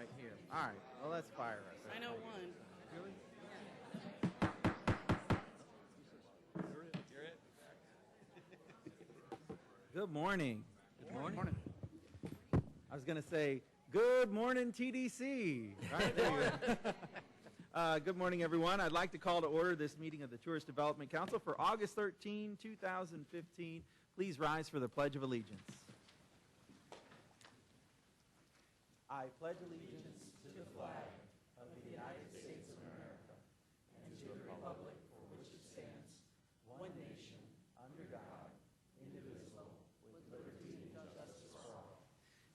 right here. All right, well, let's fire us. I know one. Really? You're it. Good morning. Good morning. I was going to say, good morning, TDC. Right, there you go. Good morning, everyone. I'd like to call to order this meeting of the Tourist Development Council for August 13, 2015. Please rise for the Pledge of Allegiance. I pledge allegiance to the flag of the United States of America and to the republic for which it stands, one nation, under God, indivisible, with liberty and justice for all.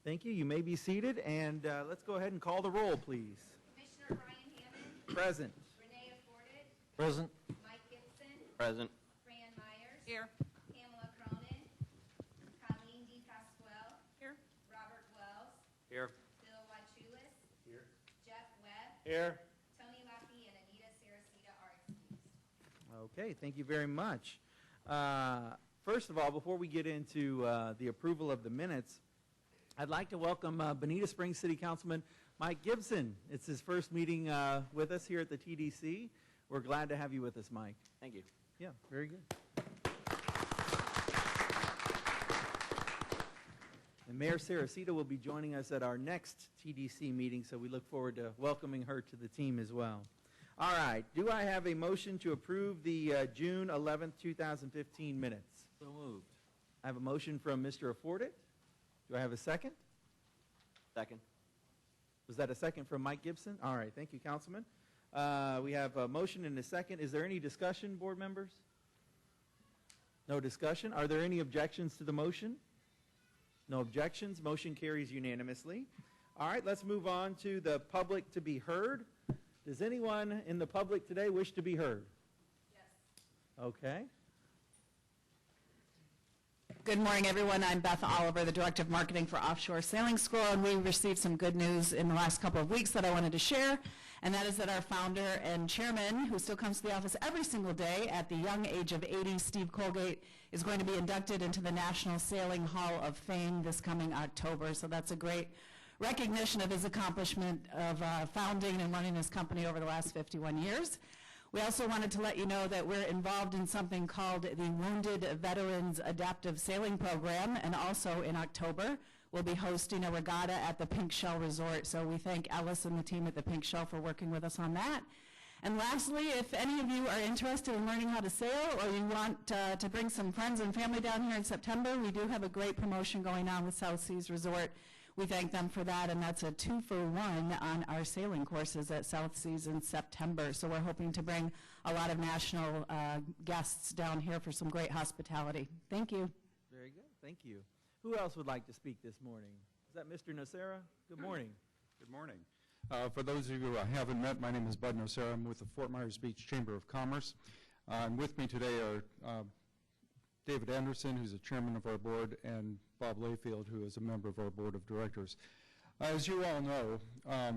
Thank you. You may be seated, and let's go ahead and call the roll, please. Commissioner Brian Hammond. Present. Renee Afforded. Present. Mike Gibson. Present. Fran Myers. Here. Pamela Cronin. Colleen DePasquale. Here. Robert Wells. Here. Bill Wachulis. Here. Jeff Webb. Here. Tony Lucky and Anita Saracita are excused. Okay, thank you very much. First of all, before we get into the approval of the minutes, I'd like to welcome Bonita Springs City Councilman Mike Gibson. It's his first meeting with us here at the TDC. We're glad to have you with us, Mike. Thank you. Yeah, very good. And Mayor Saracita will be joining us at our next TDC meeting, so we look forward to welcoming her to the team as well. All right, do I have a motion to approve the June 11th, 2015 minutes? So moved. I have a motion from Mr. Affordit. Do I have a second? Second. Was that a second from Mike Gibson? All right, thank you, Councilman. We have a motion and a second. Is there any discussion, board members? No discussion. Are there any objections to the motion? No objections. Motion carries unanimously. All right, let's move on to the public to be heard. Does anyone in the public today wish to be heard? Yes. Okay. Good morning, everyone. I'm Beth Oliver, the Director of Marketing for Offshore Sailing School, and we received some good news in the last couple of weeks that I wanted to share, and that is that our founder and chairman, who still comes to the office every single day at the young age of 80, Steve Colgate, is going to be inducted into the National Sailing Hall of Fame this coming October. So that's a great recognition of his accomplishment of founding and running his company over the last 51 years. We also wanted to let you know that we're involved in something called the Wounded Veterans Adaptive Sailing Program, and also in October, we'll be hosting a regatta at the Pink Shell Resort. So we thank Ellis and the team at the Pink Shell for working with us on that. And lastly, if any of you are interested in learning how to sail, or you want to bring some friends and family down here in September, we do have a great promotion going on with South Seas Resort. We thank them for that, and that's a 2-for-1 on our sailing courses at South Seas in September. So we're hoping to bring a lot of national guests down here for some great hospitality. Thank you. Very good. Thank you. Who else would like to speak this morning? Is that Mr. Nocera? Good morning. Good morning. For those of you who I haven't met, my name is Bud Nocera. I'm with the Fort Myers Beach Chamber of Commerce. And with me today are David Anderson, who's the chairman of our board, and Bob Layfield, who is a member of our board of directors. As you all know, a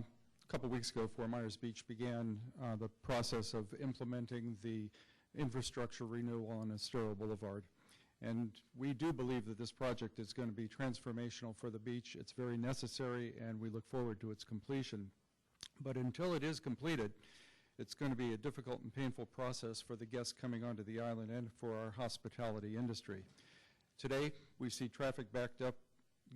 couple weeks ago, Fort Myers Beach began the process of implementing the infrastructure renewal on Estero Boulevard. And we do believe that this project is going to be transformational for the beach. It's very necessary, and we look forward to its completion. But until it is completed, it's going to be a difficult and painful process for the guests coming onto the island and for our hospitality industry. Today, we see traffic backed up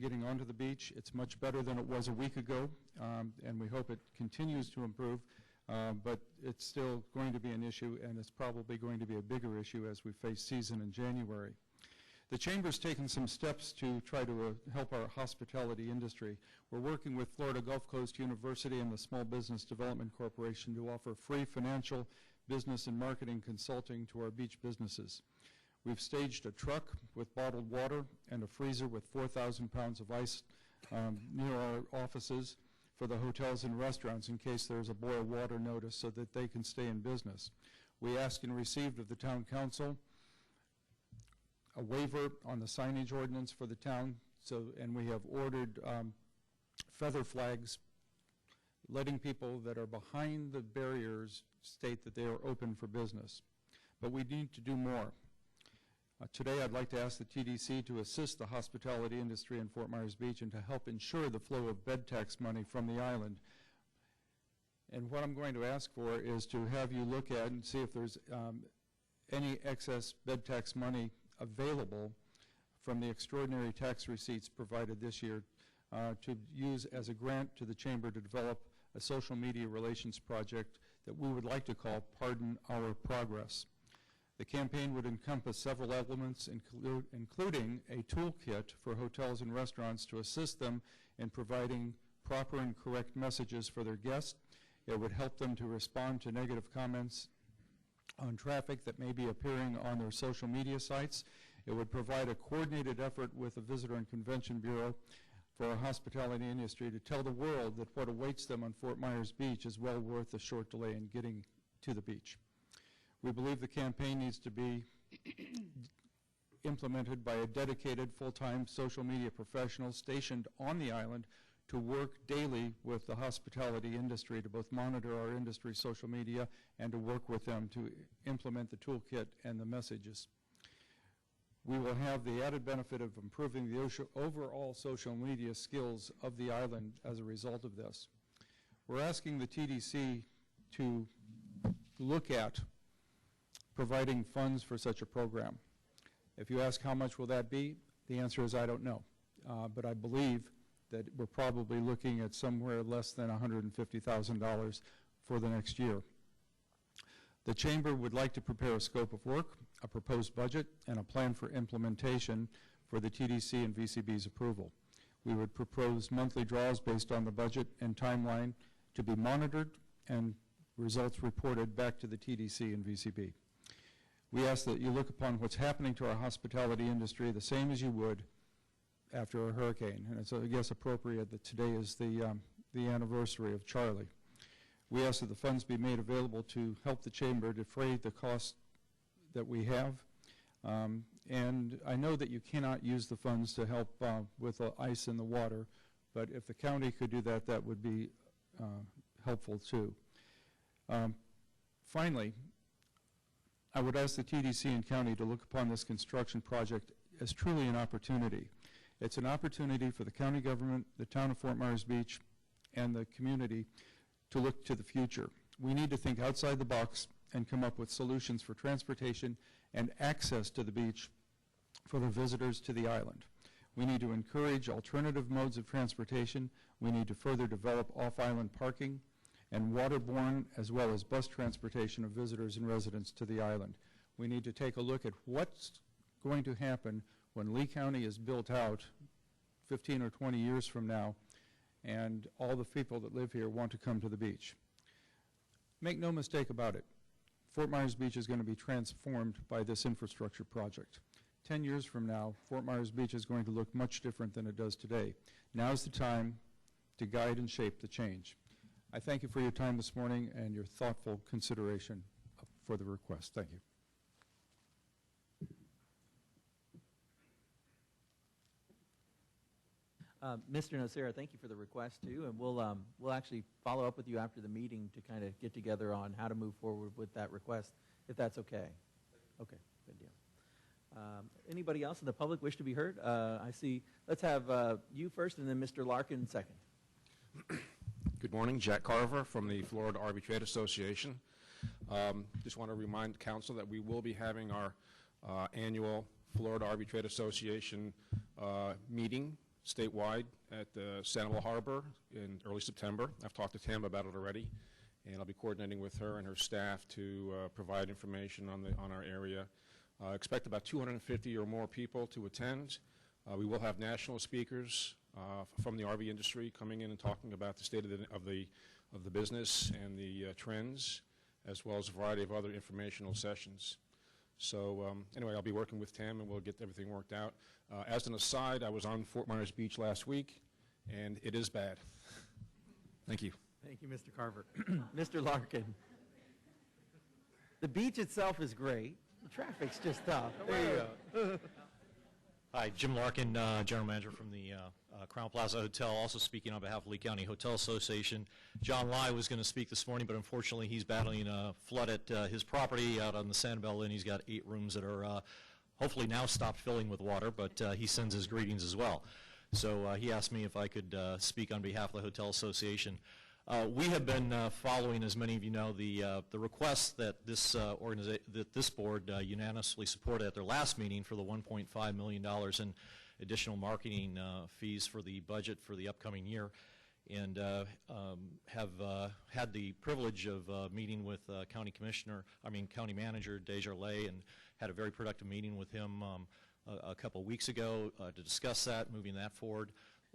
getting onto the beach. It's much better than it was a week ago, and we hope it continues to improve, but it's still going to be an issue, and it's probably going to be a bigger issue as we face season in January. The Chamber's taken some steps to try to help our hospitality industry. We're working with Florida Gulf Coast University and the Small Business Development Corporation to offer free financial, business, and marketing consulting to our beach businesses. We've staged a truck with bottled water and a freezer with 4,000 pounds of ice near our offices for the hotels and restaurants in case there's a boil water notice so that they can stay in business. We asked and received of the town council a waiver on the signage ordinance for the town, and we have ordered feather flags letting people that are behind the barriers state that they are open for business. But we need to do more. Today, I'd like to ask the TDC to assist the hospitality industry in Fort Myers Beach and to help ensure the flow of bed tax money from the island. And what I'm going to ask for is to have you look at and see if there's any excess bed tax money available from the extraordinary tax receipts provided this year to use as a grant to the Chamber to develop a social media relations project that we would like to call Pardon Our Progress. The campaign would encompass several elements, including a toolkit for hotels and restaurants to assist them in providing proper and correct messages for their guests. It would help them to respond to negative comments on traffic that may be appearing on their social media sites. It would provide a coordinated effort with the Visitor and Convention Bureau for our hospitality industry to tell the world that what awaits them on Fort Myers Beach is well worth the short delay in getting to the beach. We believe the campaign needs to be implemented by a dedicated full-time social media professional stationed on the island to work daily with the hospitality industry to both monitor our industry's social media and to work with them to implement the toolkit and the messages. We will have the added benefit of improving the overall social media skills of the island as a result of this. We're asking the TDC to look at providing funds for such a program. If you ask how much will that be, the answer is I don't know. But I believe that we're probably looking at somewhere less than $150,000 for the next year. The Chamber would like to prepare a scope of work, a proposed budget, and a plan for implementation for the TDC and VCB's approval. We would propose monthly draws based on the budget and timeline to be monitored and results reported back to the TDC and VCB. We ask that you look upon what's happening to our hospitality industry the same as you would after a hurricane. And it's, I guess, appropriate that today is the anniversary of Charlie. We ask that the funds be made available to help the Chamber defray the costs that we have. And I know that you cannot use the funds to help with the ice in the water, but if the county could do that, that would be helpful too. Finally, I would ask the TDC and county to look upon this construction project as truly an opportunity. It's an opportunity for the county government, the town of Fort Myers Beach, and the community to look to the future. We need to think outside the box and come up with solutions for transportation and access to the beach for the visitors to the island. We need to encourage alternative modes of transportation. We need to further develop off-island parking and waterborne as well as bus transportation of visitors and residents to the island. We need to take a look at what's going to happen when Lee County is built out 15 or 20 years from now and all the people that live here want to come to the beach. Make no mistake about it, Fort Myers Beach is going to be transformed by this infrastructure project. 10 years from now, Fort Myers Beach is going to look much different than it does today. Now's the time to guide and shape the change. I thank you for your time this morning and your thoughtful consideration for the request. Thank you. Mr. Nocera, thank you for the request too, and we'll actually follow up with you after the meeting to kind of get together on how to move forward with that request, if that's okay. Okay, good deal. Anybody else in the public wish to be heard? I see. Let's have you first, and then Mr. Larkin second. Good morning, Jack Carver from the Florida RV Trade Association. Just want to remind council that we will be having our annual Florida RV Trade Association meeting statewide at the Sanibel Harbor in early September. I've talked to Tam about it already, and I'll be coordinating with her and her staff to provide information on our area. Expect about 250 or more people to attend. We will have national speakers from the RV industry coming in and talking about the state of the business and the trends, as well as a variety of other informational sessions. So anyway, I'll be working with Tam and we'll get everything worked out. As an aside, I was on Fort Myers Beach last week, and it is bad. Thank you. Thank you, Mr. Carver. Mr. Larkin. The beach itself is great. The traffic's just tough. There you go. Hi, Jim Larkin, General Manager from the Crown Plaza Hotel, also speaking on behalf of Lee County Hotel Association. John Lai was going to speak this morning, but unfortunately he's battling a flood at his property out on the Sanibel, and he's got 8 rooms that are hopefully now stopped filling with water, but he sends his greetings as well. So he asked me if I could speak on behalf of the Hotel Association. We have been following, as many of you know, the request that this board unanimously supported at their last meeting for the $1.5 million in additional marketing fees for the budget for the upcoming year, and have had the privilege of meeting with County Manager Desjardins, and had a very productive meeting with him a couple of weeks ago to discuss that, moving that forward.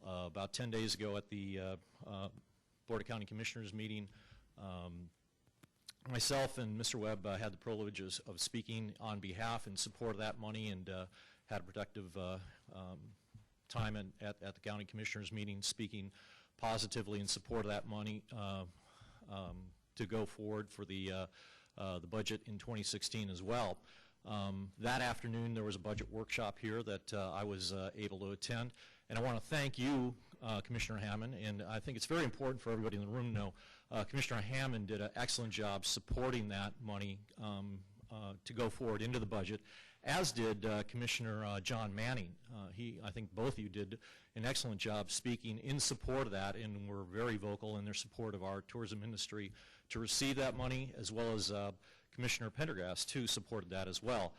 About 10 days ago at the Board of County Commissioners meeting, myself and Mr. Webb had the privilege of speaking on behalf and support of that money, and had a productive time at the County Commissioners meeting, speaking positively in support of that money to go forward for the budget in 2016 as well. That afternoon there was a budget workshop here that I was able to attend, and I want to thank you, Commissioner Hammond, and I think it's very important for everybody in the room to know Commissioner Hammond did an excellent job supporting that money to go forward into the budget, as did Commissioner John Manning. I think both of you did an excellent job speaking in support of that, and were very vocal in their support of our tourism industry to receive that money, as well as Commissioner Pendergast, too, supported that as well.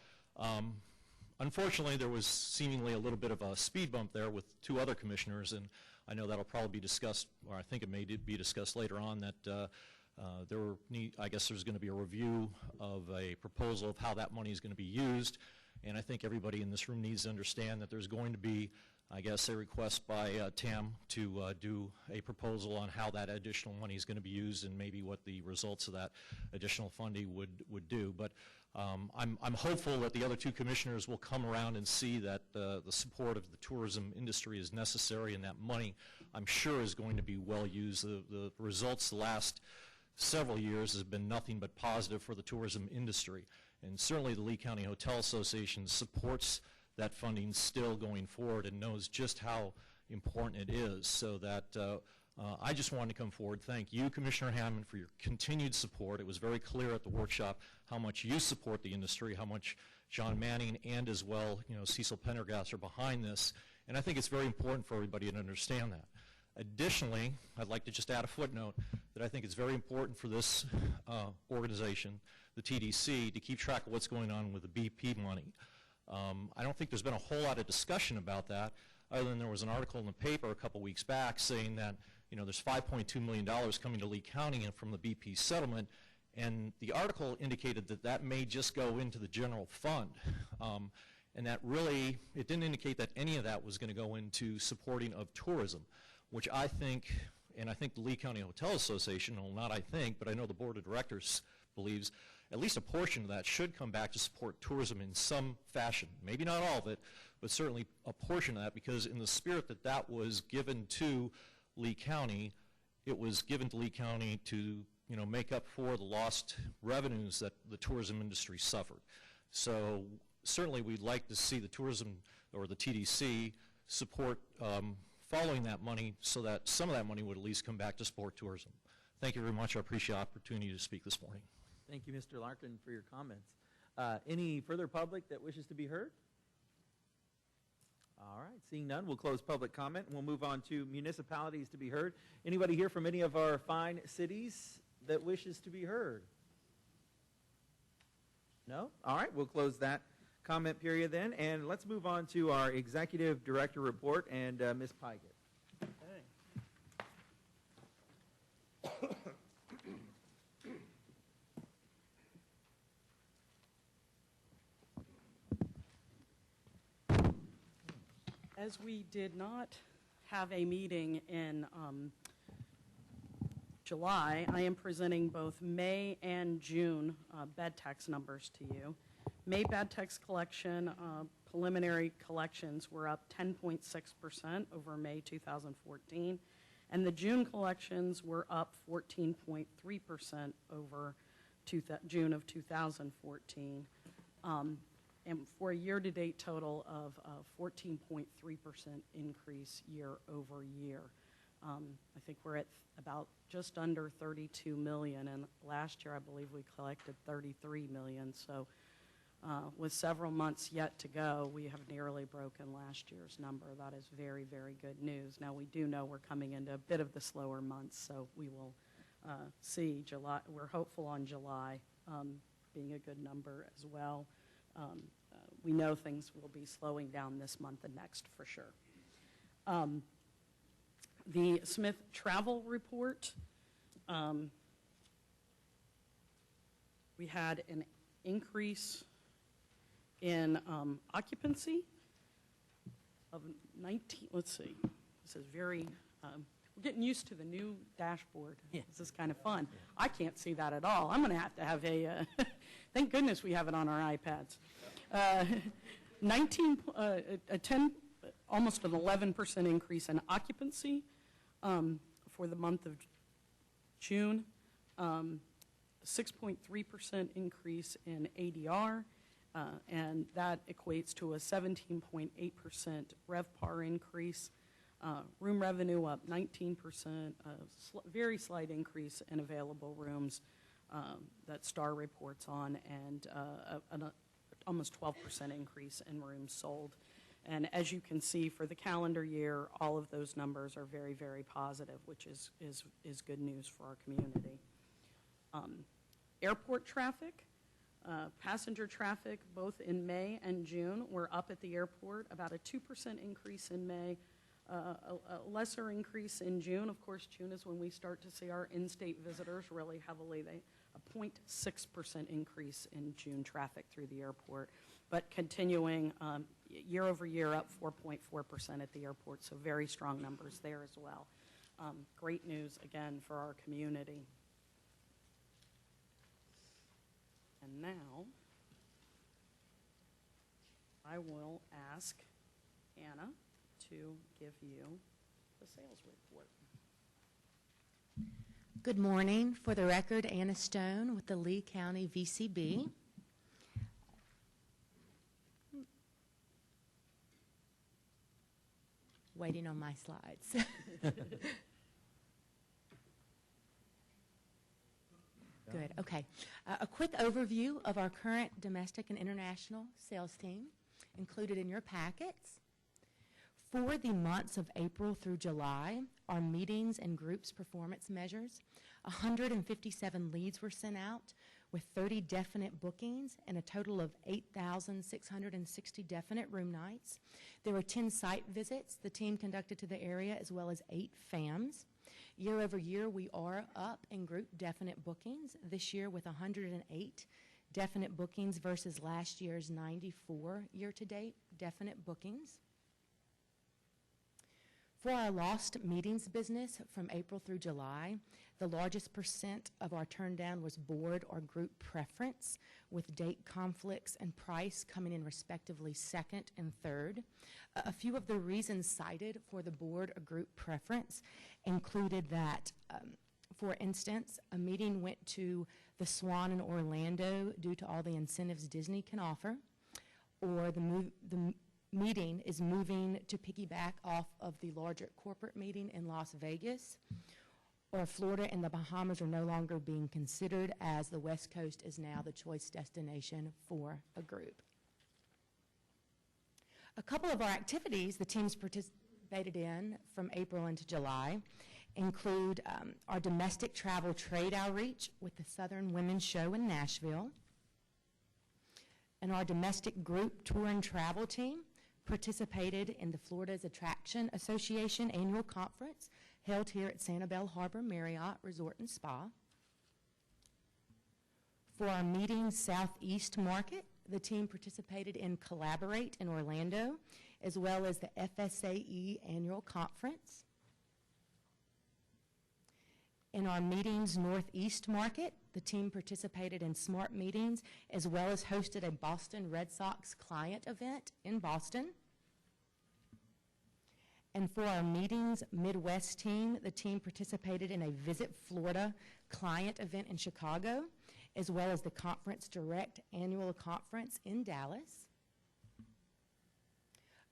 Unfortunately, there was seemingly a little bit of a speed bump there with two other commissioners, and I know that'll probably be discussed, or I think it may be discussed later on, that I guess there's going to be a review of a proposal of how that money is going to be used, and I think everybody in this room needs to understand that there's going to be, I guess, a request by TAM to do a proposal on how that additional money is going to be used, and maybe what the results of that additional funding would do. But I'm hopeful that the other two commissioners will come around and see that the support of the tourism industry is necessary, and that money, I'm sure, is going to be well used. The results the last several years has been nothing but positive for the tourism industry, and certainly the Lee County Hotel Association supports that funding still going forward and knows just how important it is. So that I just wanted to come forward, thank you, Commissioner Hammond, for your continued support. It was very clear at the workshop how much you support the industry, how much John Manning and as well, Cecil Pendergast are behind this, and I think it's very important for everybody to understand that. Additionally, I'd like to just add a footnote that I think it's very important for this organization, the TDC, to keep track of what's going on with the BP money. I don't think there's been a whole lot of discussion about that, other than there was an article in the paper a couple weeks back saying that there's $5.2 million coming to Lee County from the BP settlement, and the article indicated that that may just go into the general fund, and that really, it didn't indicate that any of that was going to go into supporting of tourism, which I think, and I think the Lee County Hotel Association, well, not I think, but I know the Board of Directors believes, at least a portion of that should come back to support tourism in some fashion. Maybe not all of it, but certainly a portion of that, because in the spirit that that was given to Lee County, it was given to Lee County to make up for the lost revenues that the tourism industry suffered. So certainly we'd like to see the tourism, or the TDC, support following that money, so that some of that money would at least come back to support tourism. Thank you very much. I appreciate the opportunity to speak this morning. Thank you, Mr. Larkin, for your comments. Any further public that wishes to be heard? All right, seeing none, we'll close public comment, and we'll move on to municipalities to be heard. Anybody here from any of our fine cities that wishes to be heard? No? All right, we'll close that comment period then, and let's move on to our Executive Director report, and Ms. Pygott. As we did not have a meeting in July, I am presenting both May and June bed tax numbers to you. May bed tax collection, preliminary collections were up 10.6% over May 2014, and the June collections were up 14.3% over June of 2014. And for a year-to-date total of 14.3% increase year over year. I think we're at about just under 32 million, and last year I believe we collected 33 million. So With several months yet to go, we have nearly broken last year's number. That is very, very good news. Now, we do know we're coming into a bit of the slower months, so we will see July. We're hopeful on July being a good number as well. We know things will be slowing down this month and next for sure. The Smith Travel Report, we had an increase in occupancy of 19, let's see, this is very, we're getting used to the new dashboard. This is kind of fun. I can't see that at all. I'm going to have a, thank goodness we have it on our iPads. almost an 11% increase in occupancy for the month of June, 6.3% increase in ADR, and that equates to a 17.8% RevPAR increase. Room revenue up 19%, very slight increase in available rooms that STAR reports on, and an almost 12% increase in rooms sold. And as you can see, for the calendar year, all of those numbers are very, very positive, which is good news for our community. Airport traffic, passenger traffic, both in May and June, were up at the airport, about a 2% increase in May, a lesser increase in June. Of course, June is when we start to see our in-state visitors really heavily. A 0.6% increase in June traffic through the airport, but continuing year over year up 4.4% at the airport, so very strong numbers there as well. Great news, again, for our community. And now, I will ask Anna to give you the sales report. Good morning. For the record, Anna Stone with the Lee County VCB. Waiting on my slides. Good, okay. A quick overview of our current domestic and international sales team included in your packets. For the months of April through July, our meetings and groups performance measures, 157 leads were sent out with 30 definite bookings and a total of 8,660 definite room nights. There were 10 site visits the team conducted to the area, as well as 8 FAMs. Year over year, we are up in group definite bookings this year with 108 definite bookings versus last year's 94 year-to-date definite bookings. For our lost meetings business from April through July, the largest percent of our turndown was board or group preference, with date conflicts and price coming in respectively second and third. A few of the reasons cited for the board or group preference included that, for instance, a meeting went to the Swan in Orlando due to all the incentives Disney can offer, or the meeting is moving to piggyback off of the larger corporate meeting in Las Vegas, or Florida and the Bahamas are no longer being considered as the West Coast is now the choice destination for a group. A couple of our activities the teams participated in from April into July include our domestic travel trade outreach with the Southern Women's Show in Nashville, and our domestic group tour and travel team participated in the Florida's Attraction Association annual conference held here at Sanibel Harbor Marriott Resort and Spa. For our Meetings Southeast market, the team participated in Collaborate in Orlando, as well as the FSAE annual conference. In our Meetings Northeast market, the team participated in Smart Meetings, as well as hosted a Boston Red Sox client event in Boston. And for our Meetings Midwest team, the team participated in a Visit Florida client event in Chicago, as well as the Conference Direct annual conference in Dallas.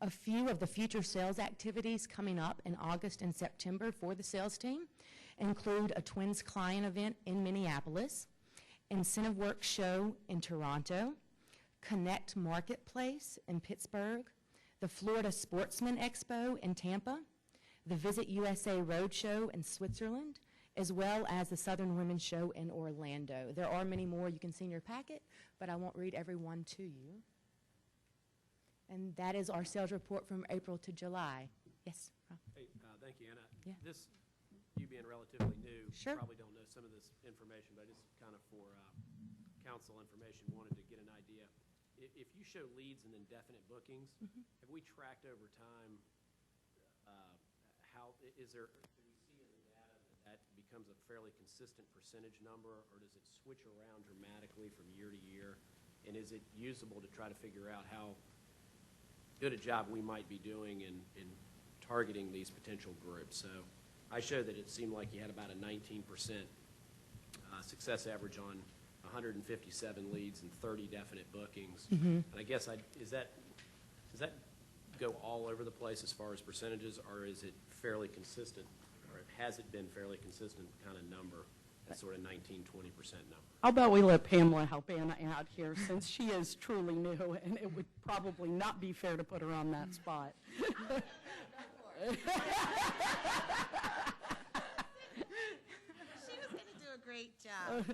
A few of the future sales activities coming up in August and September for the sales team include a Twins client event in Minneapolis, Incentive Work Show in Toronto, Connect Marketplace in Pittsburgh, the Florida Sportsman Expo in Tampa, the Visit USA Roadshow in Switzerland, as well as the Southern Women's Show in Orlando. There are many more you can see in your packet, but I won't read every one to you. And that is our sales report from April to July. Yes, Rob? Hey, thank you, Anna. Yeah. This, you being relatively new, Sure. probably don't know some of this information, but just kind of for council information, wanted to get an idea. If you show leads and indefinite bookings, have we tracked over time how, is there, do we see in the data that becomes a fairly consistent percentage number, or does it switch around dramatically from year to year? And is it usable to try to figure out how good a job we might be doing in targeting these potential groups? So I showed that it seemed like you had about a 19% success average on 157 leads and 30 definite bookings. And I guess, does that go all over the place as far as percentages, or is it fairly consistent, or has it been fairly consistent kind of number, that sort of 19-20% number? How about we let Pamela help Anna out here, since she is truly new, and it would probably not be fair to put her on that spot. She was going to do a great job.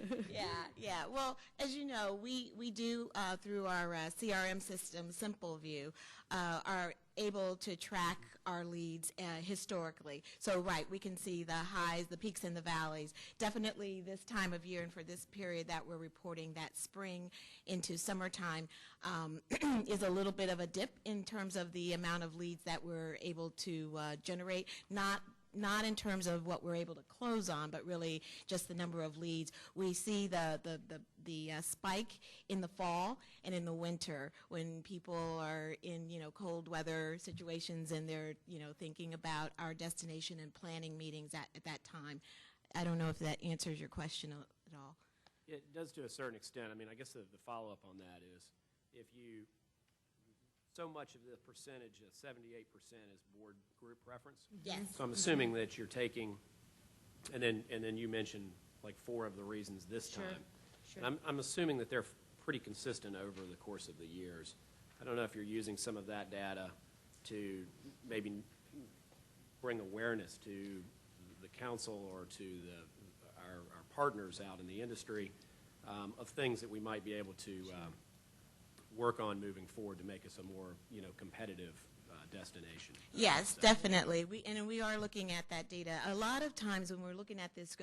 Yeah. Well, as you know, we do, through our CRM system, Simple View, are able to track our leads historically. So, right, we can see the highs, the peaks, and the valleys. Definitely this time of year and for this period that we're reporting, that spring into summertime, is a little bit of a dip in terms of the amount of leads that we're able to generate. Not in terms of what we're able to close on, but really just the number of leads. We see the spike in the fall and in the winter when people are in, cold weather situations and they're, thinking about our destination and planning meetings at that time. I don't know if that answers your question at all. It does to a certain extent. I mean, I guess the follow-up on that is, if you, so much of the percentage, 78% is board group preference. Yes. So I'm assuming that you're taking, and then you mentioned like 4 of the reasons this time. Sure. And I'm assuming that they're pretty consistent over the course of the years. I don't know if you're using some of that data to maybe bring awareness to the council or to our partners out in the industry of things that we might be able to work on moving forward to make us a more, competitive destination. Yes, definitely. We are looking at that data. A lot of times when we're looking at this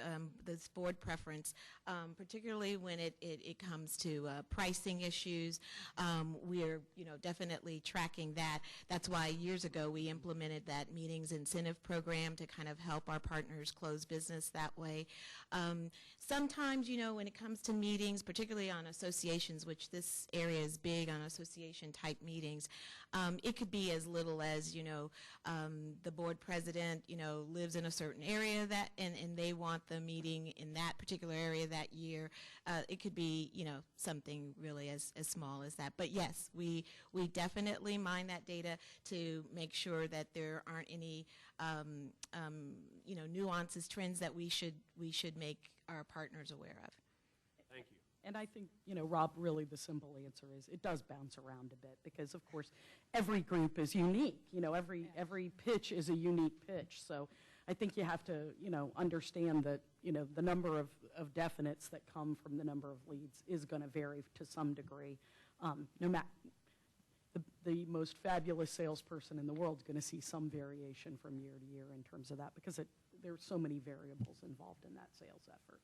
board preference, particularly when it comes to pricing issues, we're definitely tracking that. That's why years ago we implemented that meetings incentive program to kind of help our partners close business that way. Sometimes, when it comes to meetings, particularly on associations, which this area is big on association type meetings, it could be as little as, the board president, lives in a certain area and they want the meeting in that particular area that year. It could be, something really as small as that. But yes, we definitely mine that data to make sure that there aren't any, nuances, trends that we should make our partners aware of. Thank you. And I think, Rob, really the simple answer is it does bounce around a bit because, of course, every group is unique. Every pitch is a unique pitch. So I think you have to, understand that, the number of definites that come from the number of leads is going to vary to some degree. No matter the most fabulous salesperson in the world is going to see some variation from year to year in terms of that because there are so many variables involved in that sales effort.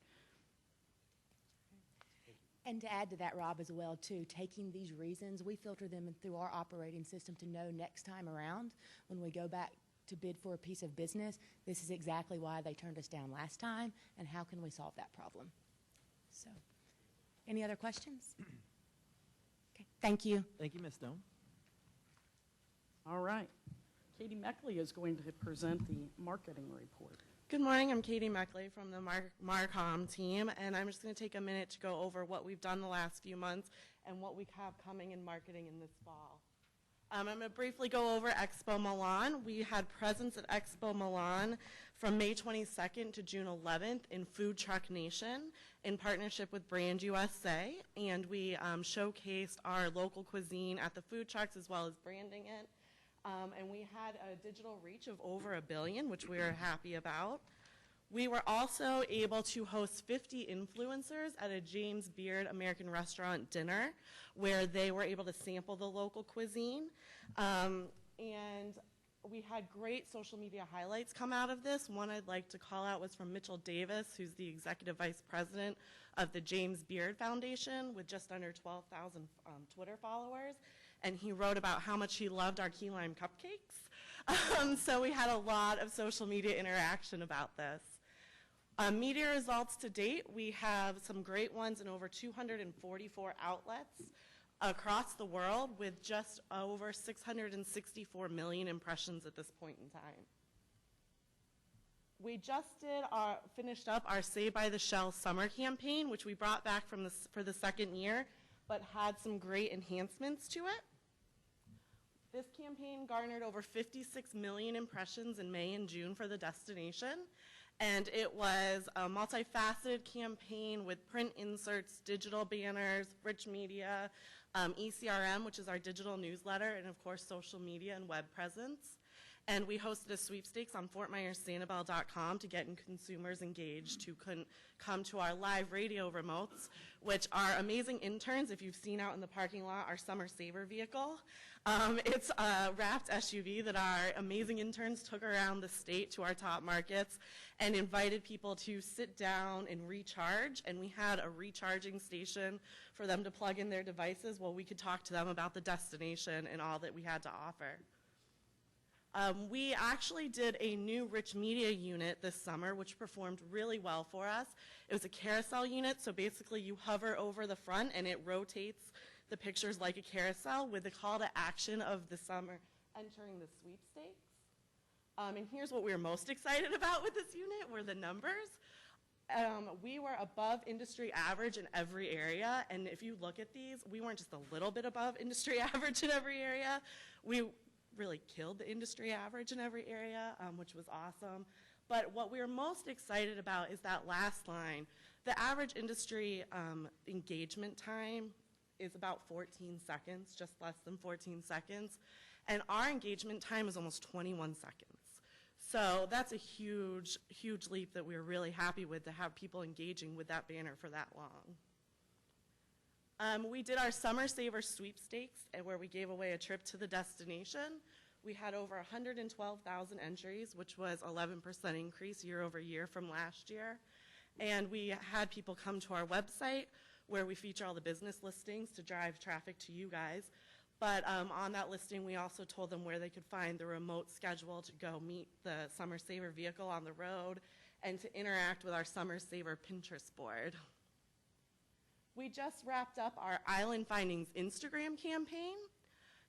And to add to that, Rob, as well, too, taking these reasons, we filter them through our operating system to know next time around when we go back to bid for a piece of business, this is exactly why they turned us down last time, and how can we solve that problem? So, any other questions? Okay, thank you. Thank you, Ms. Stone. All right. Katie Meckley is going to present the marketing report. Good morning, I'm Katie Meckley from the Marcom team, and I'm just going to take a minute to go over what we've done the last few months and what we have coming in marketing in this fall. I'm going to briefly go over Expo Milan. We had presence at Expo Milan from May 22nd to June 11th in Food Truck Nation in partnership with Brand USA, and we showcased our local cuisine at the food trucks as well as branding it. And we had a digital reach of over 1 billion, which we are happy about. We were also able to host 50 influencers at a James Beard American Restaurant dinner where they were able to sample the local cuisine. And we had great social media highlights come out of this. One I'd like to call out was from Mitchell Davis, who's the Executive Vice President of the James Beard Foundation with just under 12,000 Twitter followers. And he wrote about how much he loved our key lime cupcakes. So we had a lot of social media interaction about this. Media results to date, we have some great ones in over 244 outlets across the world with just over 664 million impressions at this point in time. We just finished up our Saved by the Shell summer campaign, which we brought back for the second year, but had some great enhancements to it. This campaign garnered over 56 million impressions in May and June for the destination. And it was a multifaceted campaign with print inserts, digital banners, rich media, ECRM, which is our digital newsletter, and of course social media and web presence. And we hosted a sweepstakes on FortMyerSanibel.com to get consumers engaged who couldn't come to our live radio remotes, which are amazing interns. If you've seen out in the parking lot our Summer Saver vehicle, it's a wrapped SUV that our amazing interns took around the state to our top markets and invited people to sit down and recharge. And we had a recharging station for them to plug in their devices while we could talk to them about the destination and all that we had to offer. We actually did a new rich media unit this summer, which performed really well for us. It was a carousel unit, so basically you hover over the front and it rotates the pictures like a carousel with the call to action of the summer entering the sweepstakes. And here's what we were most excited about with this unit were the numbers. We were above industry average in every area, and if you look at these, we weren't just a little bit above industry average in every area. We really killed the industry average in every area, which was awesome. But what we were most excited about is that last line. The average industry engagement time is about 14 seconds, just less than 14 seconds. And our engagement time is almost 21 seconds. So that's a huge, huge leap that we were really happy with, to have people engaging with that banner for that long. We did our Summer Saver Sweepstakes, where we gave away a trip to the destination. We had over 112,000 entries, which was 11% increase year over year from last year. And we had people come to our website, where we feature all the business listings to drive traffic to you guys. But on that listing, we also told them where they could find the remote schedule to go meet the Summer Saver vehicle on the road and to interact with our Summer Saver Pinterest board. We just wrapped up our Island Findings Instagram campaign.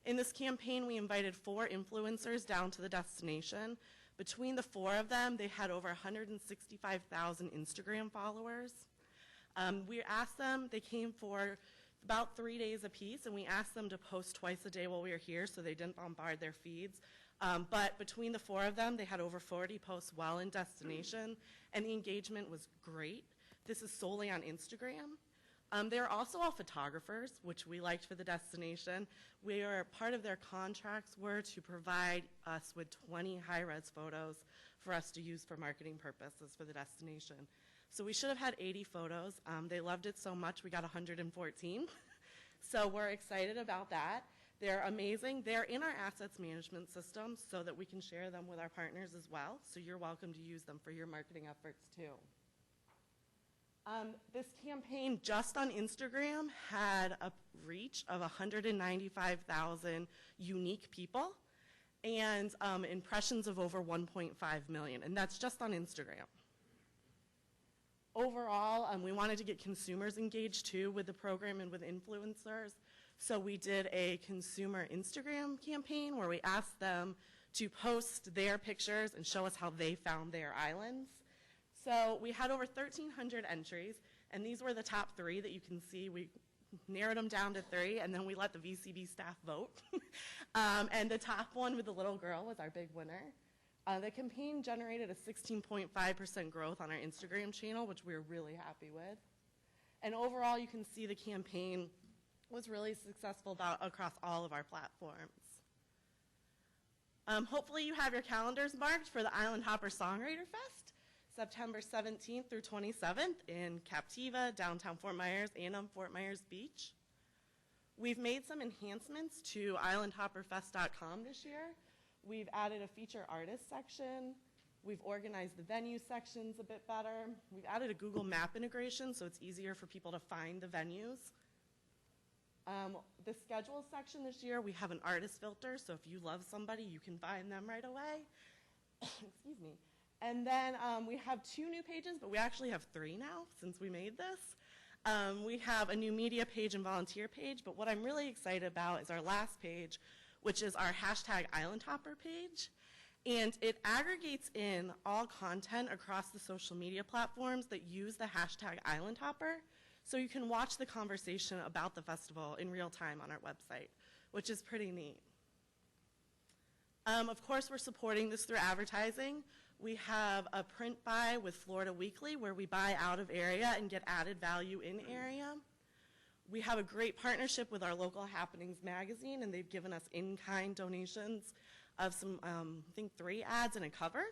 In this campaign, we invited 4 influencers down to the destination. Between the 4 of them, they had over 165,000 Instagram followers. We asked them, they came for about 3 days apiece, and we asked them to post twice a day while we were here so they didn't bombard their feeds. But between the 4 of them, they had over 40 posts while in destination, and the engagement was great. This is solely on Instagram. They're also all photographers, which we liked for the destination. Part of their contracts were to provide us with 20 high-res photos for us to use for marketing purposes for the destination. So we should have had 80 photos. They loved it so much, we got 114. So we're excited about that. They're amazing. They're in our assets management system so that we can share them with our partners as well. So you're welcome to use them for your marketing efforts too. This campaign just on Instagram had a reach of 195,000 unique people and impressions of over 1.5 million, and that's just on Instagram. Overall, we wanted to get consumers engaged too with the program and with influencers, so we did a consumer Instagram campaign where we asked them to post their pictures and show us how they found their islands. So we had over 1,300 entries, and these were the top 3 that you can see. We narrowed them down to 3, and then we let the VCB staff vote. And the top one with the little girl was our big winner. The campaign generated a 16.5% growth on our Instagram channel, which we were really happy with. And overall, you can see the campaign was really successful across all of our platforms. Hopefully you have your calendars marked for the Island Hopper Songwriter Fest, September 17th through 27th in Captiva, downtown Fort Myers, and on Fort Myers Beach. We've made some enhancements to islandhopperfest.com this year. We've added a feature artist section. We've organized the venue sections a bit better. We've added a Google Map integration so it's easier for people to find the venues. The schedule section this year, we have an artist filter, so if you love somebody, you can find them right away. Excuse me. And then we have 2 new pages, but we actually have 3 now since we made this. We have a new media page and volunteer page, but what I'm really excited about is our last page, which is our #IslandHopper page. And it aggregates in all content across the social media platforms that use the #IslandHopper, so you can watch the conversation about the festival in real time on our website, which is pretty neat. Of course, we're supporting this through advertising. We have a print buy with Florida Weekly, where we buy out of area and get added value in area. We have a great partnership with our local Happenings magazine, and they've given us in-kind donations of some, I think 3 ads and a cover.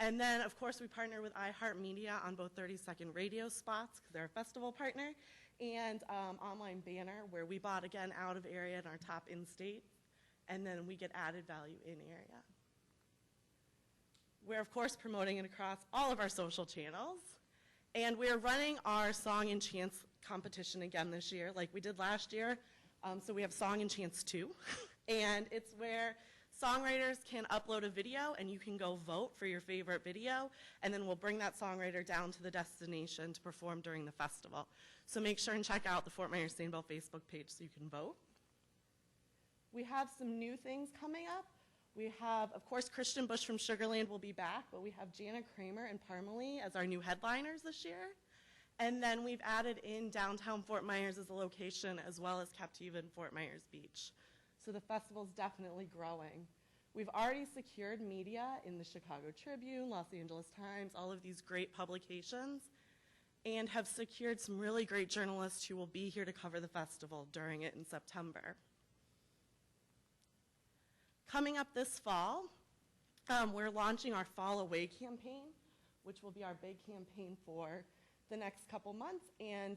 And then, of course, we partner with iHeartMedia on both 30-second radio spots, because they're a festival partner, and online banner, where we bought, again, out of area in our top in-state, and then we get added value in area. We're, of course, promoting it across all of our social channels, and we're running our Song and Chance competition again this year, like we did last year. So we have Song and Chance 2, and it's where songwriters can upload a video and you can go vote for your favorite video, and then we'll bring that songwriter down to the destination to perform during the festival. So make sure and check out the Fort Myers Sanibel Facebook page so you can vote. We have some new things coming up. We have, of course, Christian Bush from Sugarland will be back, but we have Jana Kramer and Pamela as our new headliners this year. And then we've added in downtown Fort Myers as a location, as well as Captiva and Fort Myers Beach. So the festival's definitely growing. We've already secured media in the Chicago Tribune, Los Angeles Times, all of these great publications, and have secured some really great journalists who will be here to cover the festival during it in September. Coming up this fall, we're launching our Fall Away campaign, which will be our big campaign for the next couple months, and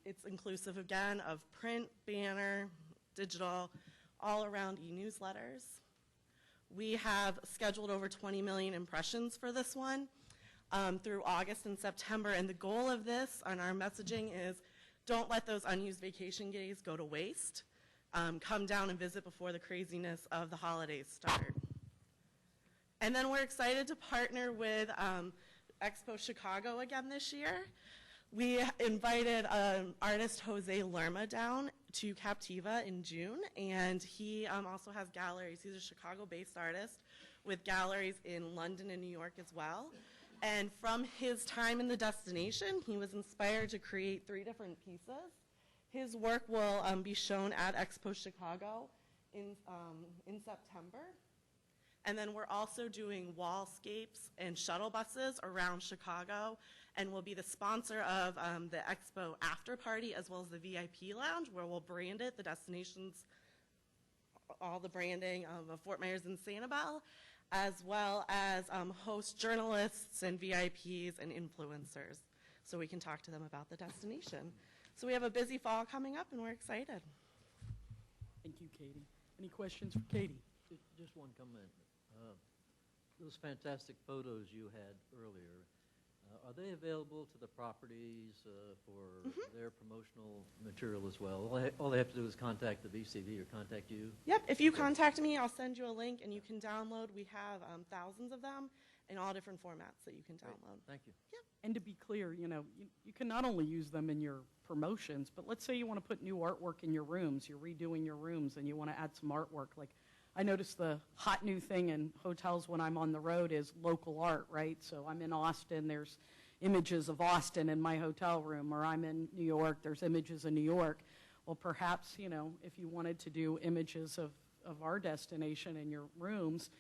it's inclusive, again, of print, banner, digital, all around e-newsletters. We have scheduled over 20 million impressions for this one through August and September, and the goal of this on our messaging is don't let those unused vacation days go to waste. Come down and visit before the craziness of the holidays start. And then we're excited to partner with Expo Chicago again this year. We invited artist Jose Lerma down to Captiva in June, and he also has galleries. He's a Chicago-based artist with galleries in London and New York as well. And from his time in the destination, he was inspired to create 3 different pieces. His work will be shown at Expo Chicago in September. And then we're also doing wallscapes and shuttle buses around Chicago, and we'll be the sponsor of the Expo after party as well as the VIP lounge, where we'll brand it, the destinations, all the branding of Fort Myers and Sanibel, as well as host journalists and VIPs and influencers, so we can talk to them about the destination. So we have a busy fall coming up, and we're excited. Thank you, Katie. Any questions for Katie? Just one comment. Those fantastic photos you had earlier, are they available to the properties for their promotional material as well? All they have to do is contact the VCV or contact you? Yep, if you contact me, I'll send you a link, and you can download. We have thousands of them in all different formats that you can download. Great. Thank you. Yep. And to be clear, you know, you can not only use them in your promotions, but let's say you want to put new artwork in your rooms, you're redoing your rooms, and you want to add some artwork. Like, I noticed the hot new thing in hotels when I'm on the road is local art, right? So I'm in Austin, there's, images of Austin in my hotel room, or I'm in New York, there's images of New York. Well, perhaps, if you wanted to do images of our destination in your rooms,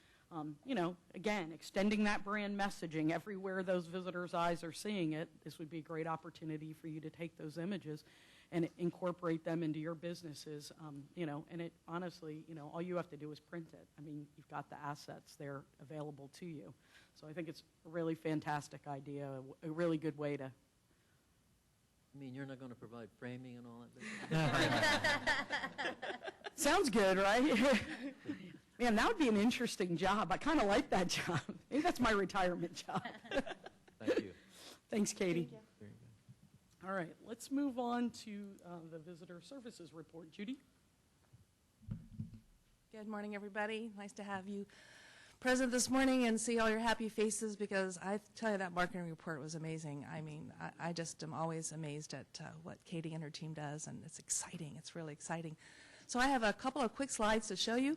again, extending that brand messaging everywhere those visitors' eyes are seeing it, this would be a great opportunity for you to take those images and incorporate them into your businesses, and it honestly, all you have to do is print it. I mean, you've got the assets there available to you. So I think it's a really fantastic idea, a really good way to. I mean, you're not going to provide framing and all that? Sounds good, right? Man, that would be an interesting job. I kind of like that job. Maybe that's my retirement job. Thank you. Thanks, Katie. Very good. All right, let's move on to the Visitor Services Report. Judy? Good morning, everybody. Nice to have you present this morning and see all your happy faces, because I tell you that marketing report was amazing. I mean, I just am always amazed at what Katie and her team does, and it's exciting. It's really exciting. So I have a couple of quick slides to show you.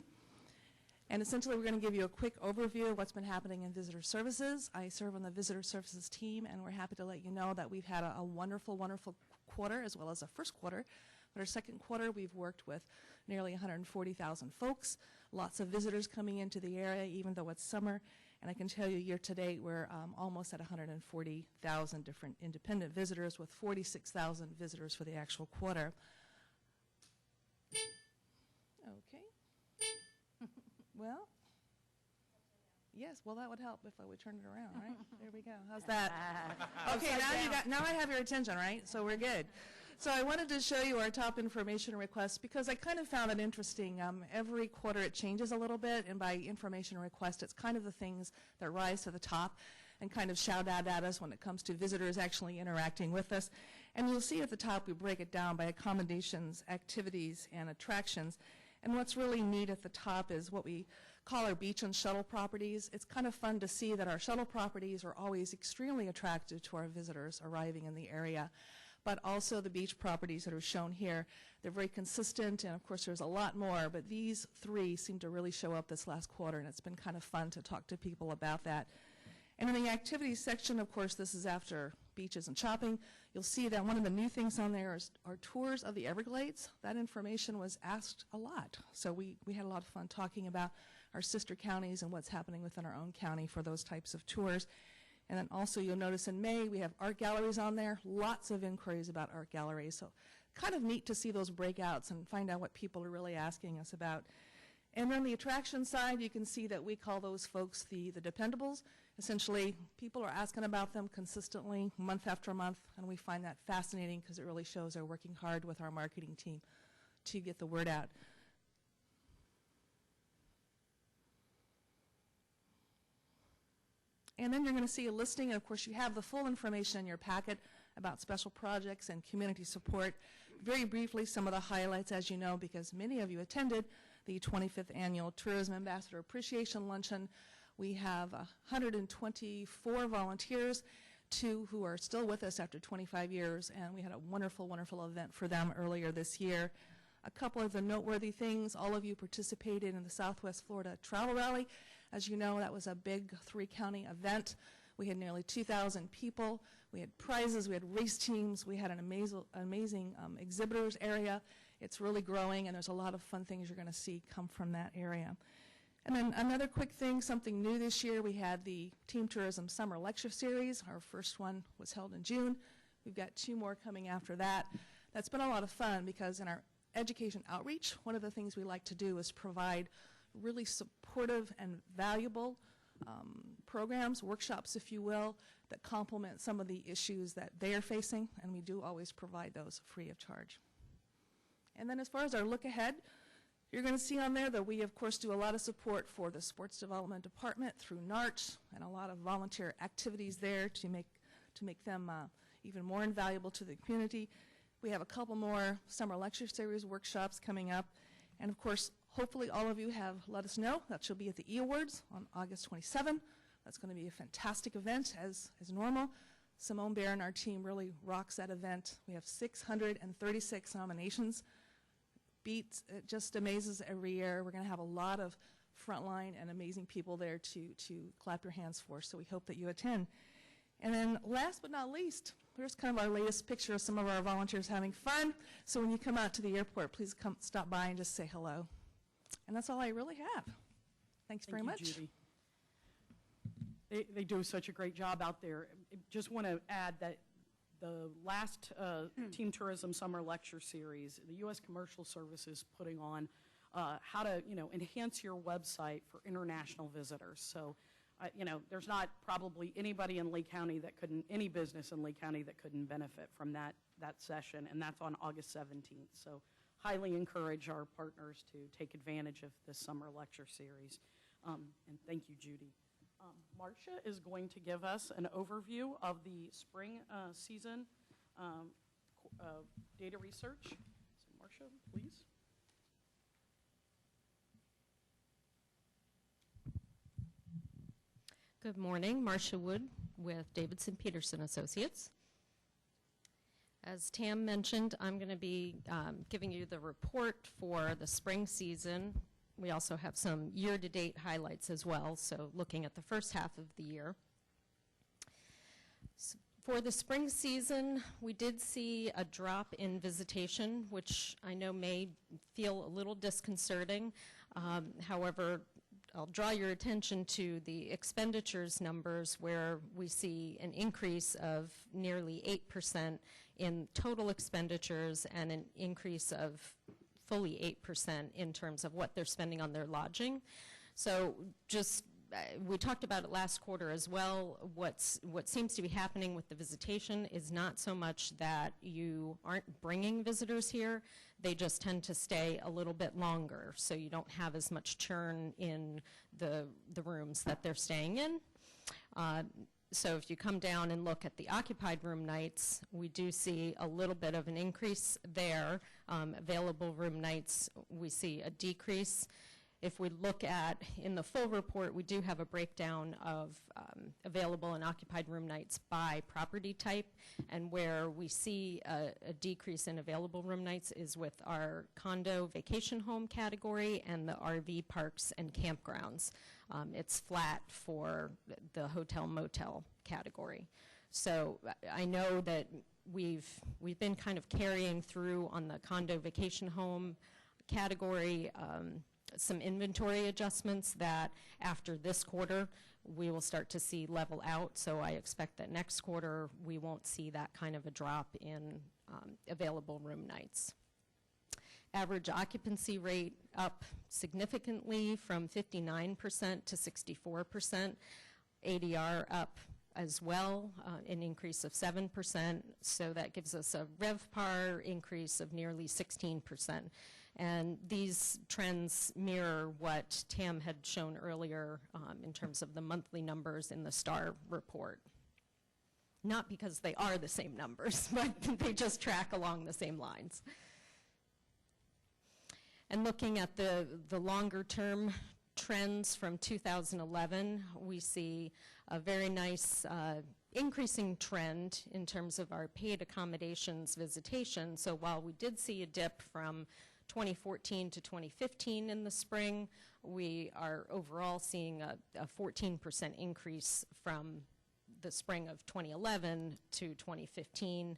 And essentially, we're going to give you a quick overview of what's been happening in visitor services. I serve on the visitor services team, and we're happy to let you know that we've had a wonderful, wonderful quarter, as well as a first quarter. But our second quarter, we've worked with nearly 140,000 folks, lots of visitors coming into the area, even though it's summer. And I can tell you, year to date, we're almost at 140,000 different independent visitors, with 46,000 visitors for the actual quarter. Okay. Well, yes, well, that would help if I would turn it around, right? There we go. How's that? Okay, now I have your attention, right? So we're good. So I wanted to show you our top information requests, because I kind of found it interesting. Every quarter it changes a little bit, and by information request, it's kind of the things that rise to the top and kind of shout out at us when it comes to visitors actually interacting with us. And you'll see at the top we break it down by accommodations, activities, and attractions. And what's really neat at the top is what we call our beach and shuttle properties. It's kind of fun to see that our shuttle properties are always extremely attractive to our visitors arriving in the area. But also the beach properties that are shown here, they're very consistent, and of course there's a lot more, but these three seem to really show up this last quarter, and it's been kind of fun to talk to people about that. And in the activities section, of course, this is after beaches and shopping. You'll see that one of the new things on there is our tours of the Everglades. That information was asked a lot. So we had a lot of fun talking about our sister counties and what's happening within our own county for those types of tours. And then also you'll notice in May we have art galleries on there. Lots of inquiries about art galleries. So kind of neat to see those breakouts and find out what people are really asking us about. And then the attraction side, you can see that we call those folks the dependables. Essentially, people are asking about them consistently, month after month, and we find that fascinating because it really shows they're working hard with our marketing team to get the word out. And then you're going to see a listing, and of course you have the full information in your packet about special projects and community support. Very briefly, some of the highlights, as you know, because many of you attended the 25th Annual Tourism Ambassador Appreciation Luncheon. We have 124 volunteers, 2 who are still with us after 25 years, and we had a wonderful, wonderful event for them earlier this year. A couple of the noteworthy things, all of you participated in the Southwest Florida Travel Rally. As you know, that was a big 3-county event. We had nearly 2,000 people. We had prizes, we had race teams, we had an amazing exhibitors area. It's really growing, and there's a lot of fun things you're going to see come from that area. And then another quick thing, something new this year, we had the Team Tourism Summer Lecture Series. Our first one was held in June. We've got 2 more coming after that. That's been a lot of fun because in our education outreach, one of the things we like to do is provide really supportive and valuable programs, workshops, if you will, that complement some of the issues that they are facing, and we do always provide those free of charge. And then as far as our look ahead, you're going to see on there that we, of course, do a lot of support for the Sports Development Department through NARCH and a lot of volunteer activities there to make them even more invaluable to the community. We have a couple more summer lecture series workshops coming up. And, of course, hopefully all of you have let us know that you'll be at the E-Awards on August 27. That's going to be a fantastic event, as normal. Simone Bear and our team really rocks that event. We have 636 nominations. It just amazes every year. We're going to have a lot of frontline and amazing people there to clap your hands for, so we hope that you attend. And then last but not least, here's kind of our latest picture of some of our volunteers having fun. So when you come out to the airport, please come stop by and just say hello. And that's all I really have. Thanks very much. Judy. They do such a great job out there. Just want to add that the last Team Tourism Summer Lecture Series, the U.S. Commercial Service is putting on how to, enhance your website for international visitors. So, there's not probably anybody in Lee County that couldn't, any business in Lee County that couldn't benefit from that session, and that's on August 17th. So, highly encourage our partners to take advantage of this summer lecture series. And thank you, Judy. Marcia is going to give us an overview of the spring season data research. So Marcia, please. Good morning, Marcia Wood with Davidson Peterson Associates. As Tam mentioned, I'm going to be giving you the report for the spring season. We also have some year-to-date highlights as well, so looking at the first half of the year. For the spring season, we did see a drop in visitation, which I know may feel a little disconcerting. However, I'll draw your attention to the expenditures numbers, where we see an increase of nearly 8% in total expenditures and an increase of fully 8% in terms of what they're spending on their lodging. So just, we talked about it last quarter as well. What seems to be happening with the visitation is not so much that you aren't bringing visitors here, they just tend to stay a little bit longer, so you don't have as much churn in the rooms that they're staying in. So if you come down and look at the occupied room nights, we do see a little bit of an increase there. Available room nights, we see a decrease. If we look at, in the full report, we do have a breakdown of available and occupied room nights by property type, and where we see a decrease in available room nights is with our condo vacation home category and the RV parks and campgrounds. It's flat for the hotel motel category. So I know that we've been kind of carrying through on the condo vacation home category some inventory adjustments that after this quarter we will start to see level out. So I expect that next quarter we won't see that kind of a drop in available room nights. Average occupancy rate up significantly from 59% to 64%. ADR up as well, an increase of 7%. So that gives us a RevPAR increase of nearly 16%. And these trends mirror what Tam had shown earlier in terms of the monthly numbers in the STAR report. Not because they are the same numbers, but they just track along the same lines. And looking at the longer term trends from 2011, we see a very nice increasing trend in terms of our paid accommodations visitation. So while we did see a dip from 2014 to 2015 in the spring, we are overall seeing a 14% increase from the spring of 2011 to 2015.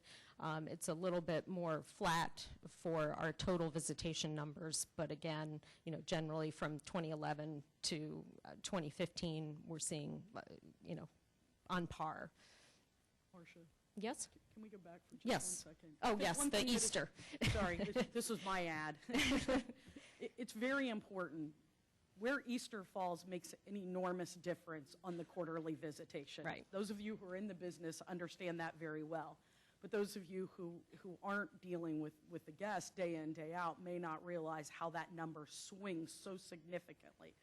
It's a little bit more flat for our total visitation numbers, but again, generally from 2011 to 2015, we're seeing, on par. Marcia? Yes? Can we go back for just yes. 1 second? Oh, yes, the Easter. Sorry, this was my ad. It's very important. Where Easter falls makes an enormous difference on the quarterly visitation. Right. Those of you who are in the business understand that very well. But those of you who aren't dealing with the guests day in, day out may not realize how that number swings so significantly.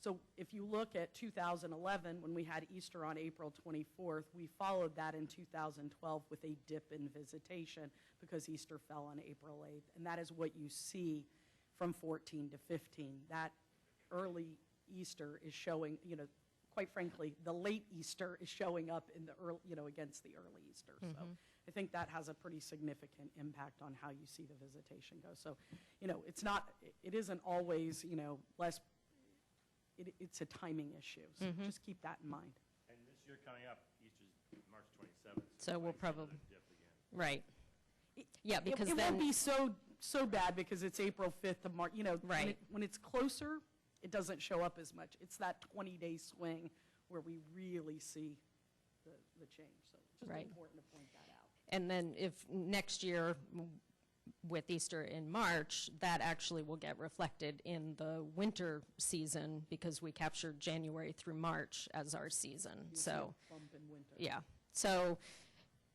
So if you look at 2011, when we had Easter on April 24th, we followed that in 2012 with a dip in visitation because Easter fell on April 8th. And that is what you see from 14 to 15. That early Easter is showing, quite frankly, the late Easter is showing up in the early, against the early Easter. Mm-hmm. So I think that has a pretty significant impact on how you see the visitation go. So, it isn't always, less. It's a timing issue, so just keep that in mind. And this year coming up, Easter's March 27th. So we'll probably, right. Yeah, It because won't then, be so bad because it's April 5th of March, Right. when it's closer, it doesn't show up as much. It's that 20-day swing where we really see the change. So it's just Right. important to point that out. and then if next year with Easter in March, that actually will get reflected in the winter season because we captured January through March as our season. You see So, a bump in winter. yeah. So,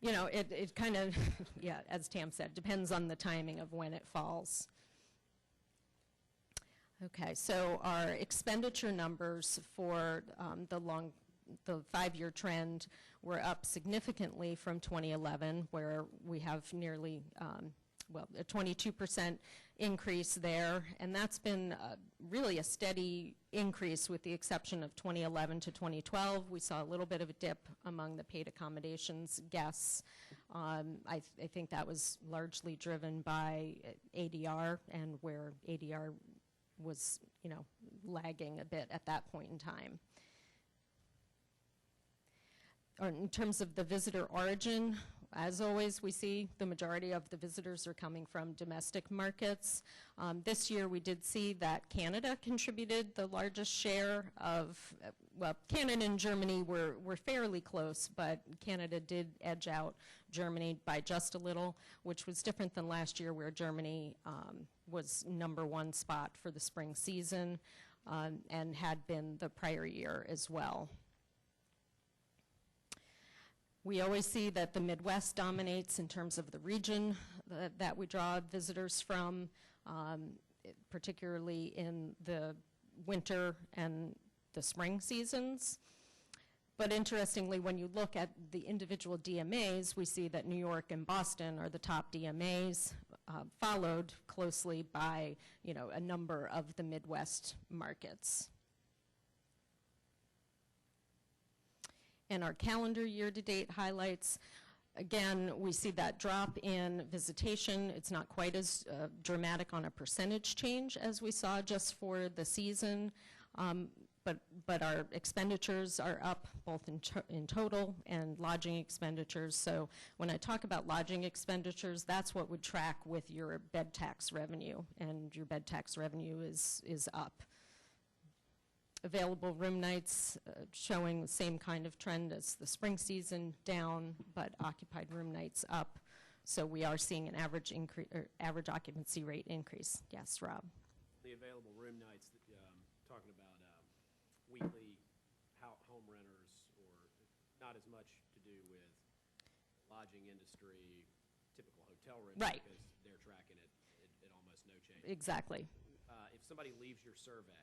it kind of, yeah, as Tam said, depends on the timing of when it falls. Okay, so our expenditure numbers for the 5-year trend were up significantly from 2011, where we have nearly, a 22% increase there, and that's been really a steady increase with the exception of 2011 to 2012. We saw a little bit of a dip among the paid accommodations guests. I think that was largely driven by ADR, and where ADR was, lagging a bit at that point in time. Or in terms of the visitor origin, as always, we see the majority of the visitors are coming from domestic markets. This year, we did see that Canada contributed the largest share of, Canada and Germany were fairly close, but Canada did edge out Germany by just a little, which was different than last year where Germany was #1 spot for the spring season and had been the prior year as well. We always see that the Midwest dominates in terms of the region that we draw visitors from, particularly in the winter and the spring seasons. But interestingly, when you look at the individual DMAs, we see that New York and Boston are the top DMAs, followed closely by, a number of the Midwest markets. And our calendar year-to-date highlights, again, we see that drop in visitation. It's not quite as dramatic on a percentage change as we saw just for the season, but our expenditures are up both in total and lodging expenditures. So when I talk about lodging expenditures, that's what would track with your bed tax revenue, and your bed tax revenue is up. Available room nights showing the same kind of trend as the spring season, down, but occupied room nights up. So we are seeing an average occupancy rate increase. Yes, Rob. The available room nights, talking about weekly home renters, or not as much to do with lodging industry, typical hotel renters, right? Because they're tracking it at almost no change. Exactly. If somebody leaves your survey,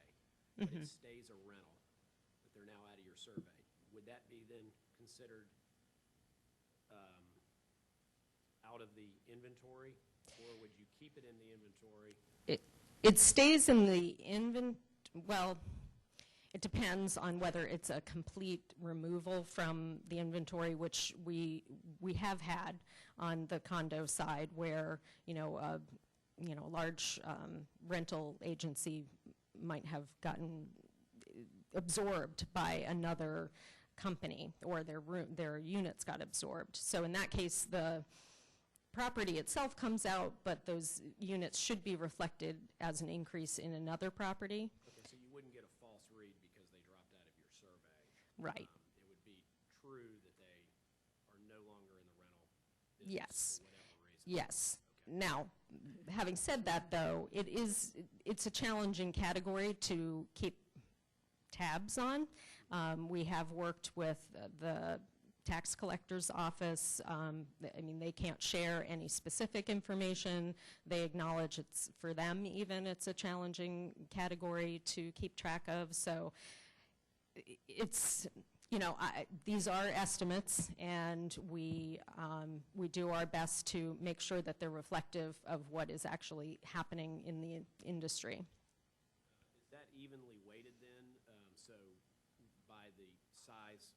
but it stays a rental, but they're now out of your survey, would that be then considered out of the inventory, or would you keep it in the inventory? It stays in the well, it depends on whether it's a complete removal from the inventory, which we have had on the condo side, where a large rental agency might have gotten absorbed by another company, or their units got absorbed. So in that case, the property itself comes out, but those units should be reflected as an increase in another property. Okay, so you wouldn't get a false read because they dropped out of your survey. Right. It would be true that they are no longer in the rental business Yes. for whatever reason. Yes. Okay. Now, having said that, though, it's a challenging category to keep tabs on. We have worked with the tax collector's office. They can't share any specific information. They acknowledge it's, for them even, it's a challenging category to keep track of. So it's, these are estimates, and we do our best to make sure that they're reflective of what is actually happening in the industry. Is that evenly weighted then? So by the size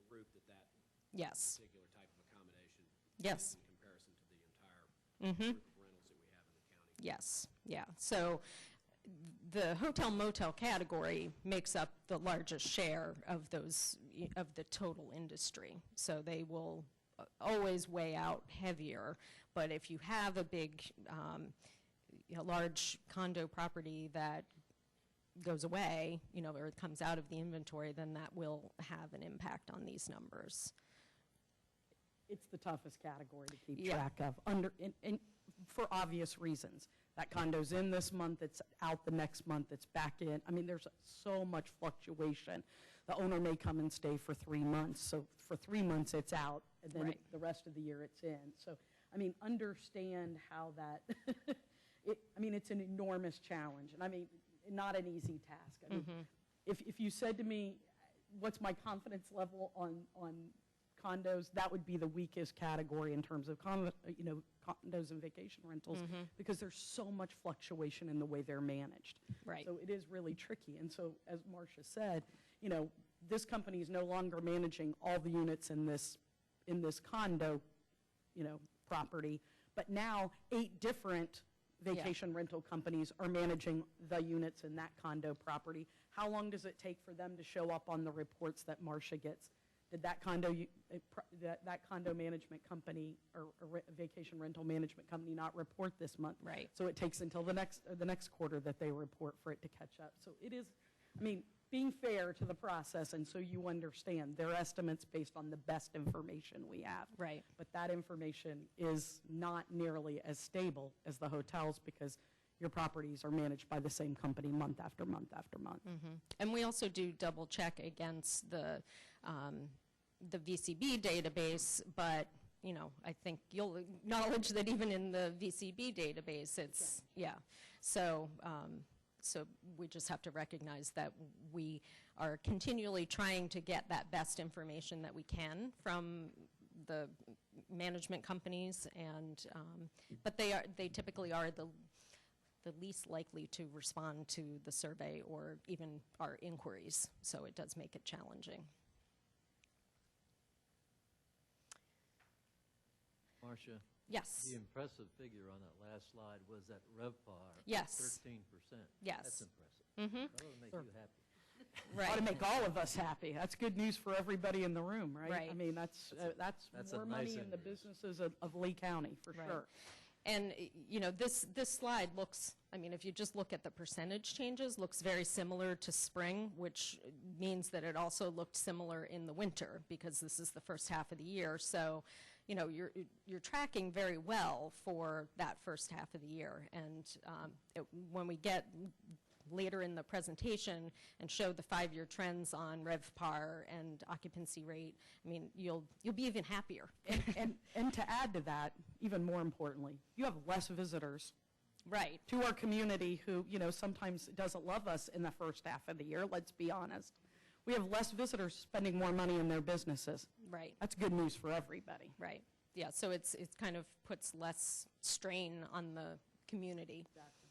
group that yes. particular type of accommodation yes. in comparison to the entire group of rentals that we have in the county? Yes, yeah. So the hotel motel category makes up the largest share of those, of the total industry. So they will always weigh out heavier. But if you have a big, large condo property that goes away, or comes out of the inventory, then that will have an impact on these numbers. It's the toughest category to keep Yeah. track of, and for obvious reasons. That condo's in this month, it's out the next month, it's back in. I mean, there's so much fluctuation. The owner may come and stay for 3 months, so for 3 months it's out, and then Right. the rest of the year it's in. So, I mean, understand how that, it's an enormous challenge, and I mean, not an easy task. I mean, if you said to me, what's my confidence level on condos, that would be the weakest category in terms of condos and vacation rentals, because there's so much fluctuation in the way they're managed. Right. So it is really tricky. And so, as Marcia said, this company is no longer managing all the units in this condo, property, but now 8 different vacation rental companies are managing the units in that condo property. How long does it take for them to show up on the reports that Marcia gets? Did that condo management company or vacation rental management company not report this month? Right. So it takes until the next quarter that they report for it to catch up. So it is, being fair to the process, and so you understand their estimates based on the best information we have. Right. But that information is not nearly as stable as the hotels, because your properties are managed by the same company month after month after month. And we also do double check against the VCB database, but I think you'll acknowledge that even in the VCB database, it's So we just have to recognize that we are continually trying to get that best information that we can from the management companies, and but they typically are the least likely to respond to the survey or even our inquiries, so it does make it challenging. Marcia? Yes. The impressive figure on that last slide was that RevPAR. Yes. 13%. Yes. That's impressive. That would make Sure. you happy. Right. Ought to make all of us happy. That's good news for everybody in the room, right? Right. I mean, that's That's a more nice money in the increase. businesses of Lee County, for Right. sure. And, this slide looks, if you just look at the percentage changes, looks very similar to spring, which means that it also looked similar in the winter, because this is the first half of the year. So, you're tracking very well for that first half of the year. And when we get later in the presentation and show the 5-year trends on RevPAR and occupancy rate, you'll be even happier. And to add to that, even more importantly, you have less visitors Right. to our community who, sometimes doesn't love us in the first half of the year, let's be honest. We have less visitors spending more money in their businesses. Right. That's good news for everybody. Right. Yeah, so it kind of puts less strain on the community. Exactly.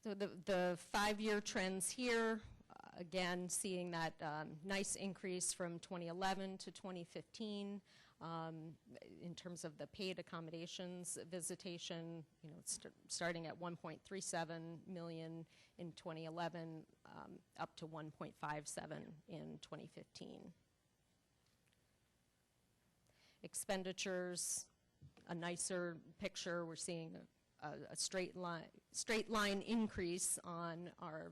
So the 5-year trends here, again, seeing that nice increase from 2011 to 2015 in terms of the paid accommodations visitation, starting at 1.37 million in 2011, up to 1.57 in 2015. Expenditures, a nicer picture. We're seeing a straight line increase on our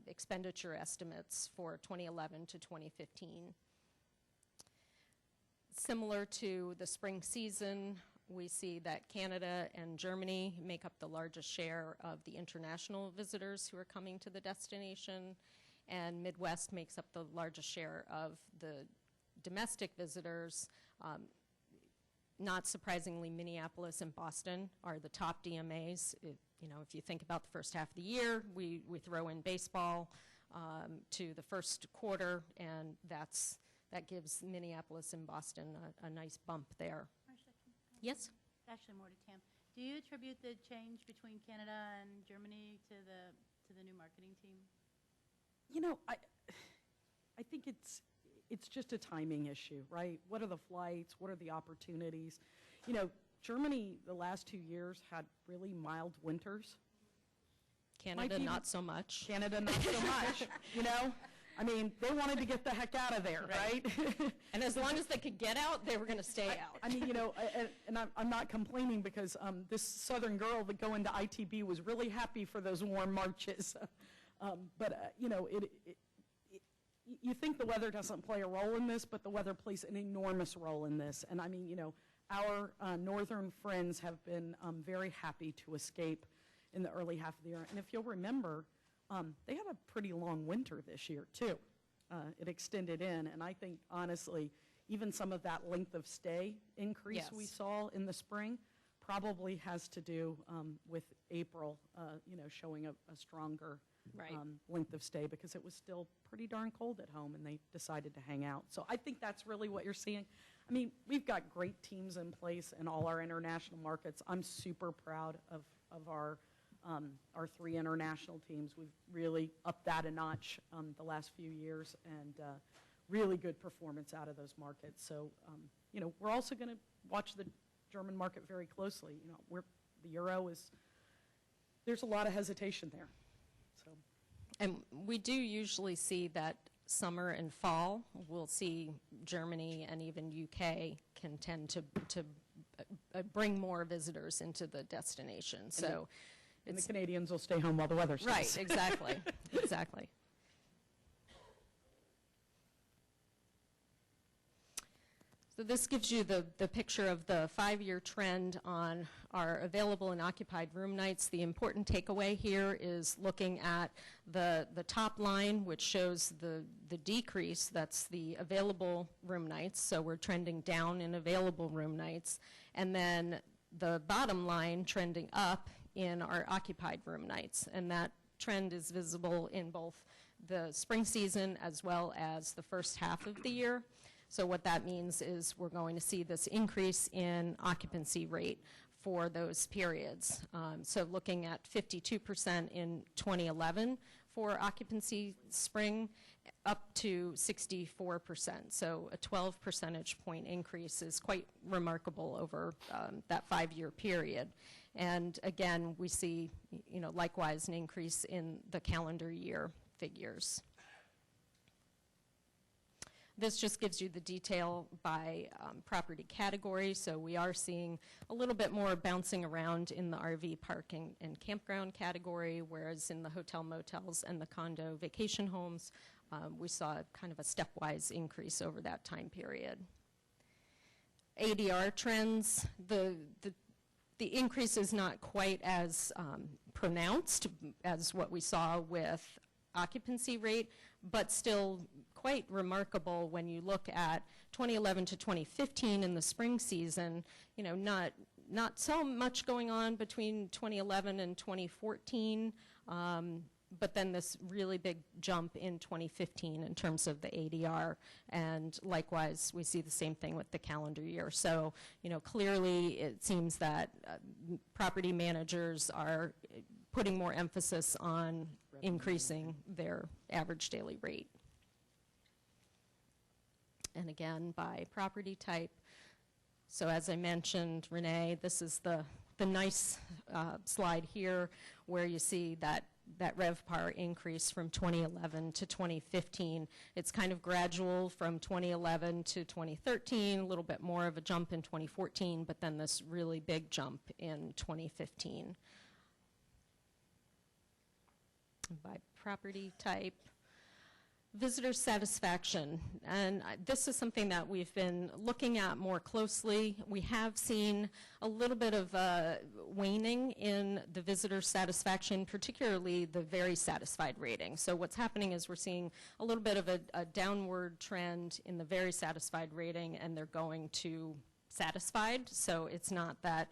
expenditure estimates for 2011 to 2015. Similar to the spring season, we see that Canada and Germany make up the largest share of the international visitors who are coming to the destination, and Midwest makes up the largest share of the domestic visitors. Not surprisingly, Minneapolis and Boston are the top DMAs. If you think about the first half of the year, we throw in baseball to the first quarter, and that gives Minneapolis and Boston a nice bump there. Marcia, Yes? actually more to Tam. Do you attribute the change between Canada and Germany to the new marketing team? I think it's just a timing issue, right? What are the flights? What are the opportunities? Germany, the last 2 years, had really mild winters. Canada, not so much. Canada, not so much, you know? I mean, they wanted to get the heck out of there, right? And as long as they could get out, they were going to stay out. I mean, you know, and I'm not complaining because this southern girl that go into ITB was really happy for those warm marches. You know, you think the weather doesn't play a role in this, but the weather plays an enormous role in this. And I mean, you know, our northern friends have been very happy to escape in the early half of the year. And if you'll remember, they had a pretty long winter this year, too. It extended in, and I think, honestly, even some of that length of stay increase we saw in the spring probably has to do with April, you know, showing a stronger length of stay because it was still pretty darn cold at home, and they decided to hang out. So I think that's really what you're seeing. I mean, we've got great teams in place in all our international markets. I'm super proud of our 3 international teams. We've really upped that a notch the last few years, and really good performance out of those markets. So, you know, we're also going to watch the German market very closely. You know, the euro is, there's a lot of hesitation there. So, and we do usually see that summer and fall, we'll see Germany and even UK can tend to bring more visitors into the destination. So. And the Canadians will stay home while the weather stays. Right, exactly, exactly. So this gives you the picture of the 5-year trend on our available and occupied room nights. The important takeaway here is looking at the top line, which shows the decrease. That's the available room nights. So we're trending down in available room nights. And then the bottom line trending up in our occupied room nights, and that trend is visible in both the spring season as well as the first half of the year. So what that means is we're going to see this increase in occupancy rate for those periods. So looking at 52% in 2011 for occupancy spring, up to 64%. So a 12 percentage point increase is quite remarkable over that 5-year period. And again, we see, you know, likewise an increase in the calendar year figures. This just gives you the detail by property category. So we are seeing a little bit more bouncing around in the RV parking and campground category, whereas in the hotel, motels, and the condo vacation homes, we saw kind of a stepwise increase over that time period. ADR trends, the increase is not quite as pronounced as what we saw with occupancy rate, but still quite remarkable when you look at 2011 to 2015 in the spring season. You know, not so much going on between 2011 and 2014, but then this really big jump in 2015 in terms of the ADR, and likewise we see the same thing with the calendar year. So, you know, clearly it seems that property managers are putting more emphasis on increasing their average daily rate. And again, by property type. So as I mentioned, Renee, this is the nice slide here where you see that RevPAR increase from 2011 to 2015. It's kind of gradual from 2011 to 2013, a little bit more of a jump in 2014, but then this really big jump in 2015. By property type. Visitor satisfaction, and this is something that we've been looking at more closely. We have seen a little bit of waning in the visitor satisfaction, particularly the very satisfied rating. So what's happening is we're seeing a little bit of a downward trend in the very satisfied rating, and they're going to satisfied. So it's not that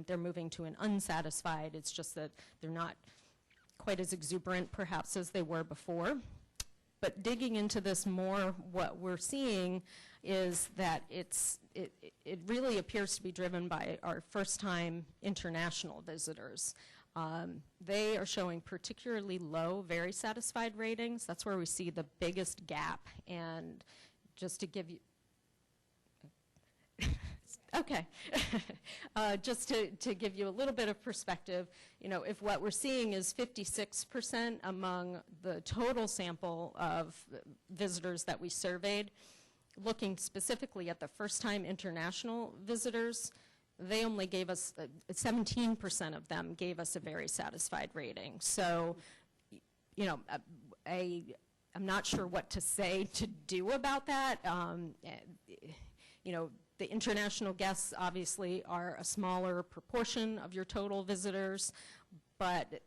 they're moving to an unsatisfied, it's just that they're not quite as exuberant perhaps as they were before. But digging into this more, what we're seeing is that it really appears to be driven by our first-time international visitors. They are showing particularly low, very satisfied ratings. That's where we see the biggest gap. And just to give you, Okay. Just to give you a little bit of perspective, you know, if what we're seeing is 56% among the total sample of visitors that we surveyed, looking specifically at the first-time international visitors, they only gave us, 17% of them gave us a very satisfied rating. So, you know, I'm not sure what to say to do about that. You know, the international guests obviously are a smaller proportion of your total visitors, but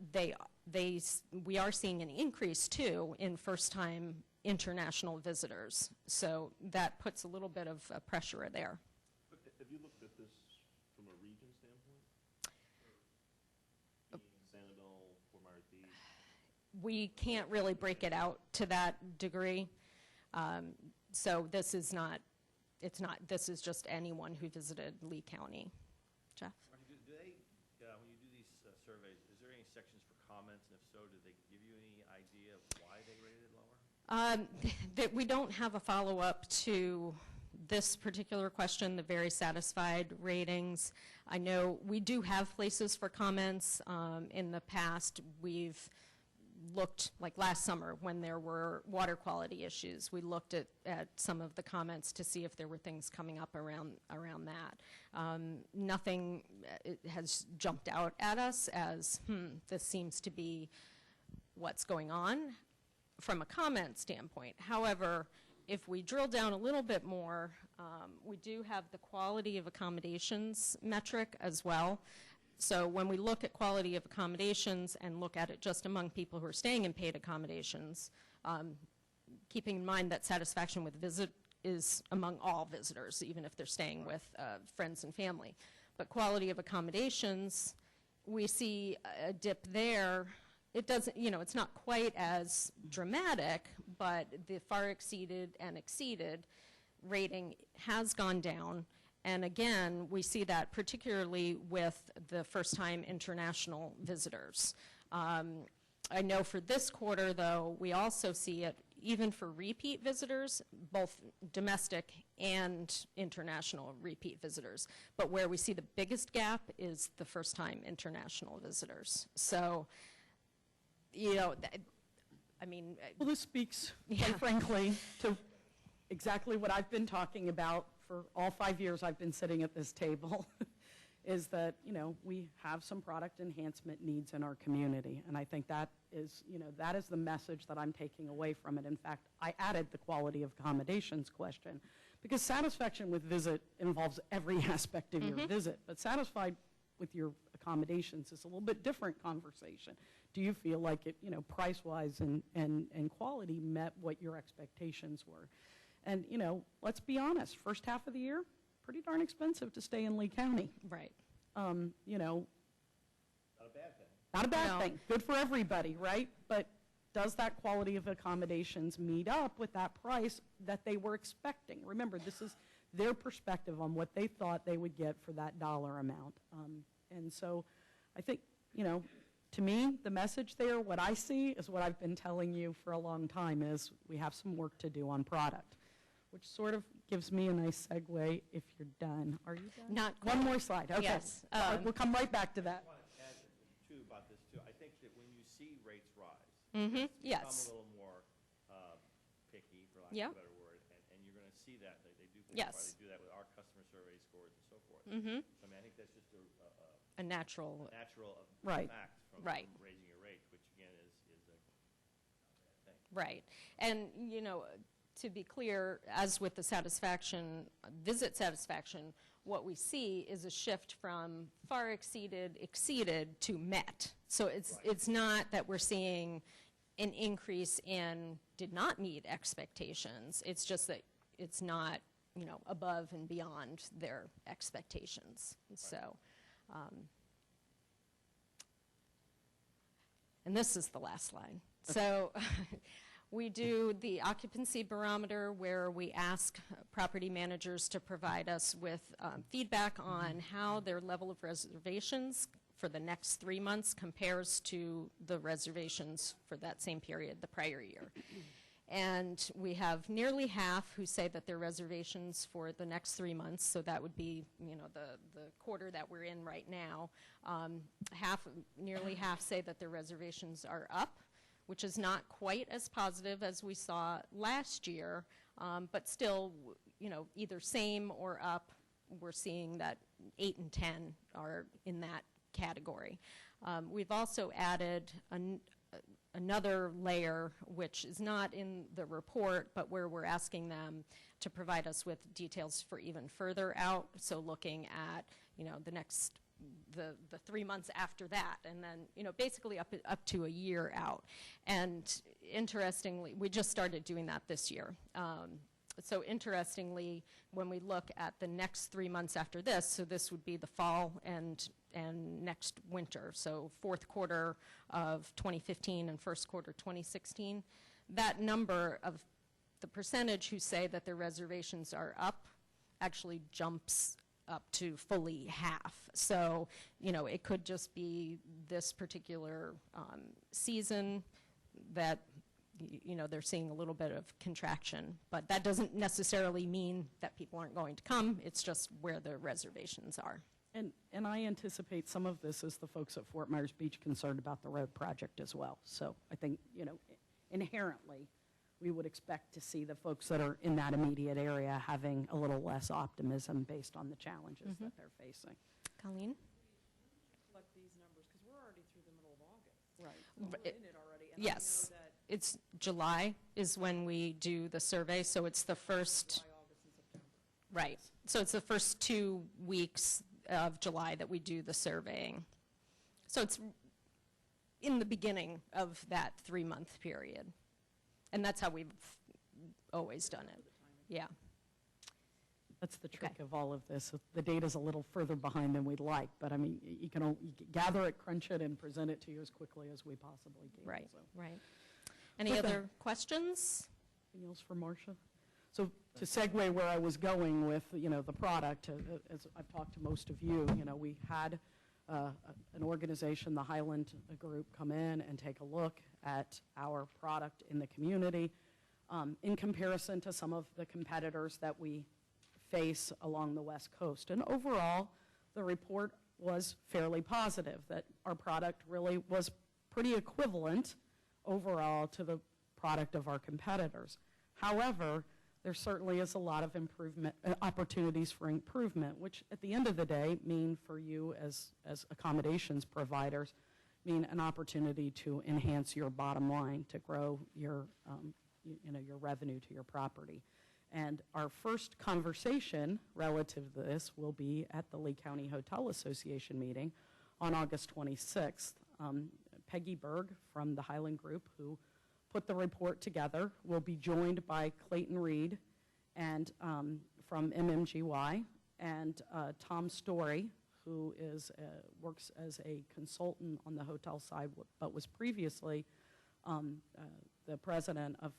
we are seeing an increase too in first-time international visitors. So that puts a little bit of pressure there. But have you looked at this from a region standpoint? Sanibel, Fort Myers Beach? We can't really break it out to that degree. So this is not, this is just anyone who visited Lee County. Jeff? Do they, when you do these surveys, is there any sections for comments? And if so, do they give you any idea of why they rated it lower? That we don't have a follow-up to this particular question, the very satisfied ratings. I know we do have places for comments. In the past, we've looked, like last summer when there were water quality issues, we looked at some of the comments to see if there were things coming up around that. Nothing has jumped out at us as, this seems to be what's going on from a comment standpoint. However, if we drill down a little bit more, we do have the quality of accommodations metric as well. So when we look at quality of accommodations and look at it just among people who are staying in paid accommodations, keeping in mind that satisfaction with visit is among all visitors, even if they're staying with friends and family. But quality of accommodations, we see a dip there. It doesn't, you know, it's not quite as dramatic, but the far exceeded and exceeded rating has gone down. And again, we see that particularly with the first-time international visitors. I know for this quarter, though, we also see it even for repeat visitors, both domestic and international repeat visitors. But where we see the biggest gap is the first-time international visitors. So, you know, I mean... Well, this speaks, quite frankly, to exactly what I've been talking about for all 5 years I've been sitting at this table, is that, you know, we have some product enhancement needs in our community. And I think that is, you know, that is the message that I'm taking away from it. In fact, I added the quality of accommodations question, because satisfaction with visit involves every aspect of your visit. But satisfied with your accommodations is a little bit different conversation. Do you feel like it, you know, price-wise and quality met what your expectations were? And, you know, let's be honest, first half of the year, pretty darn expensive to stay in Lee County. Right. You know. Not a bad thing. Not a bad thing. Good for everybody, right? But does that quality of accommodations meet up with that price that they were expecting? Remember, this is their perspective on what they thought they would get for that dollar amount. And so I think, you know, to me, the message there, what I see is what I've been telling you for a long time, is we have some work to do on product, which sort of gives me a nice segue if you're done. Are you done? Not One more slide. Okay. Yes. We'll come right back to that. I want to add, too, about this, too. I think that when you see rates rise, Yes. become a little more picky, for lack Yep. of a better word, and you're going to see that. They do Yes. They do that with our customer survey scores and so forth. So, I mean, I think that's just A natural. Right. fact from raising your rates, which, again, is a thing. Right. And, you know, to be clear, as with the satisfaction, visit satisfaction, what we see is a shift from far exceeded to met. So it's not that we're seeing an increase in did not meet expectations. It's just that it's not, you know, above and beyond their expectations. So, and this is the last slide. So we do the occupancy barometer, where we ask property managers to provide us with feedback on how their level of reservations for the next 3 months compares to the reservations for that same period the prior year. And we have nearly half who say that their reservations for the next 3 months, so that would be, you know, the quarter that we're in right now, nearly half say that their reservations are up, which is not quite as positive as we saw last year, but still, you know, either same or up. We're seeing that 8 and 10 are in that category. We've also added another layer, which is not in the report, but where we're asking them to provide us with details for even further out. So looking at, you know, the 3 months after that, and then, you know, basically up to a year out. And interestingly, we just started doing that this year. So interestingly, when we look at the next 3 months after this, so this would be the fall and next winter, so fourth quarter of 2015 and first quarter 2016, that number of the percentage who say that their reservations are up actually jumps up to fully half. So, you know, it could just be this particular season that, you know, they're seeing a little bit of contraction, but that doesn't necessarily mean that people aren't going to come. It's just where the reservations are. And I anticipate some of this is the folks at Fort Myers Beach concerned about the road project as well. So I think, you know, inherently, we would expect to see the folks that are in that immediate area having a little less optimism based on the challenges that they're facing. Colleen? Collect these numbers, because we're already through the middle of August. Right. So we're in it already. And Yes. I know that It's July is when we do the survey, so it's the first, July, August, and September. right. So it's the first 2 weeks of July that we do the surveying. So it's in the beginning of that 3-month period. And that's how we've always done it. Yeah. That's the trick of all of this. The data's a little further behind than we'd like, but I mean, you can gather it, crunch it, and present it to you as quickly as we possibly can. Right, So. right. Any With other questions? Anything else for Marcia? So to segue where I was going with, you know, the product, as I've talked to most of you, you know, we had an organization, the Highland Group, come in and take a look at our product in the community in comparison to some of the competitors that we face along the West Coast. And overall, the report was fairly positive, that our product really was pretty equivalent overall to the product of our competitors. However, there certainly is a lot of improvement, opportunities for improvement, which at the end of the day mean for you as accommodations providers, mean an opportunity to enhance your bottom line, to grow your, your revenue to your property. And our first conversation relative to this will be at the Lee County Hotel Association meeting on August 26th. Peggy Berg from the Highland Group, who put the report together, will be joined by Clayton Reed and from MMGY, and Tom Story, who is works as a consultant on the hotel side, but was previously the president of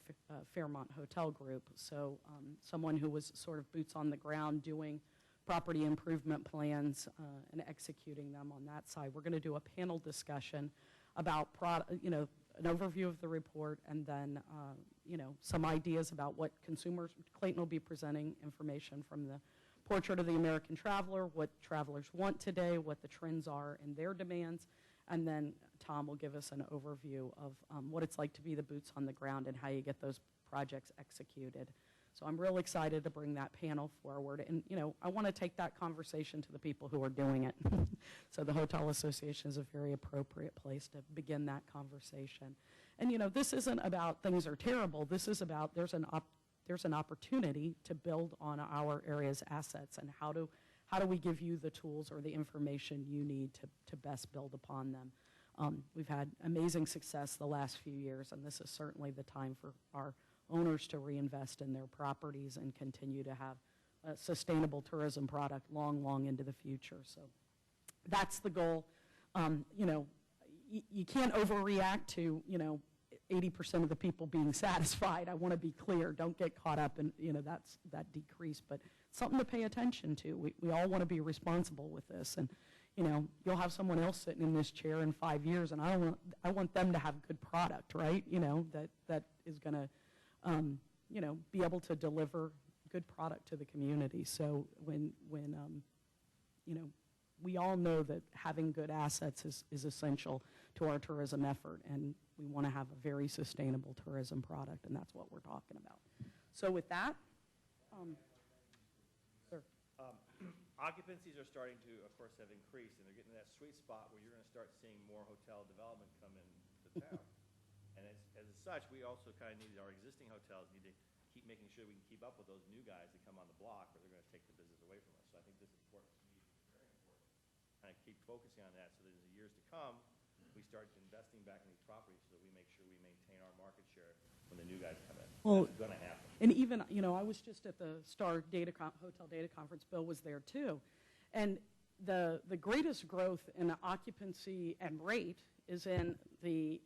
Fairmont Hotel Group. So someone who was sort of boots on the ground doing property improvement plans and executing them on that side. We're going to do a panel discussion about an overview of the report, and then some ideas about what consumers. Clayton will be presenting information from the Portrait of the American Traveler, what travelers want today, what the trends are in their demands, and then Tom will give us an overview of what it's like to be the boots on the ground and how you get those projects executed. So I'm real excited to bring that panel forward, and I want to take that conversation to the people who are doing it. So the Hotel Association is a very appropriate place to begin that conversation. And this isn't about things are terrible. This is about there's an opportunity to build on our area's assets, and how do we give you the tools or the information you need to best build upon them. We've had amazing success the last few years, and this is certainly the time for our owners to reinvest in their properties and continue to have a sustainable tourism product long into the future. So that's the goal. You can't overreact to 80% of the people being satisfied. I want to be clear. Don't get caught up in that decrease, but something to pay attention to. We all want to be responsible with this, and you'll have someone else sitting in this chair in 5 years, and I want them to have good product, right? That is going to be able to deliver good product to the community. So when we all know that having good assets is essential to our tourism effort, and we want to have a very sustainable tourism product, and that's what we're talking about. So with that, sir. Occupancies are starting to, of course, have increased, and they're getting to that sweet spot where you're going to start seeing more hotel development come into town. And as such, we also kind of need, our existing hotels need to keep making sure we can keep up with those new guys that come on the block, or they're going to take the business away from us. So I think this is important to me, very important. Kind of keep focusing on that so that in the years to come, we start investing back in these properties so that we make sure we maintain our market share when the new guys come in. Well, that's going to happen. And even, I was just at the Star Hotel Data Conference. Bill was there too. And the greatest growth in occupancy and rate is in the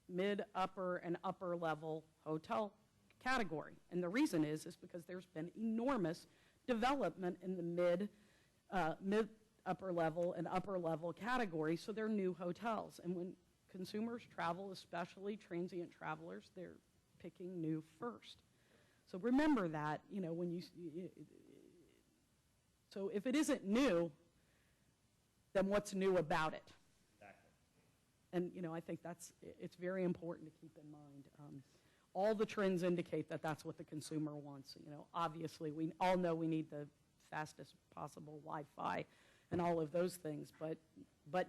mid, upper, and upper level hotel category. And the reason is because there's been enormous development in the mid, upper level, and upper level category, so they're new hotels. And when consumers travel, especially transient travelers, they're picking new first. So remember that, when you, so if it isn't new, then what's new about it? Exactly. And, I think it's very important to keep in mind. All the trends indicate that that's what the consumer wants. Obviously, we all know we need the fastest possible Wi-Fi and all of those things, but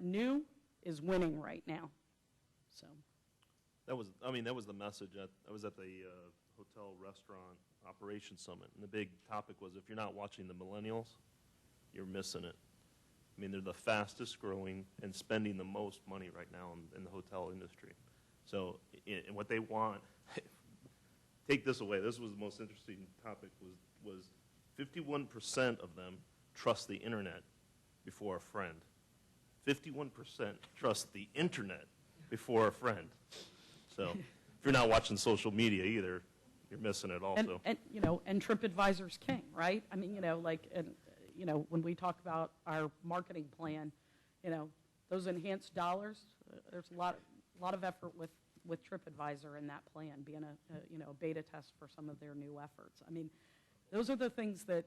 new is winning right now. So. That was the message. I was at the Hotel Restaurant Operations Summit, and the big topic was, if you're not watching the millennials, you're missing it. They're the fastest growing and spending the most money right now in the hotel industry. So, and what they want, take this away, this was the most interesting topic, was 51% of them trust the internet before a friend. 51% trust the internet before a friend. So if you're not watching social media either, you're missing it also. And TripAdvisor's king, right? When we talk about our marketing plan, those enhanced dollars, there's a lot of effort with TripAdvisor in that plan, being a beta test for some of their new efforts. Those are the things that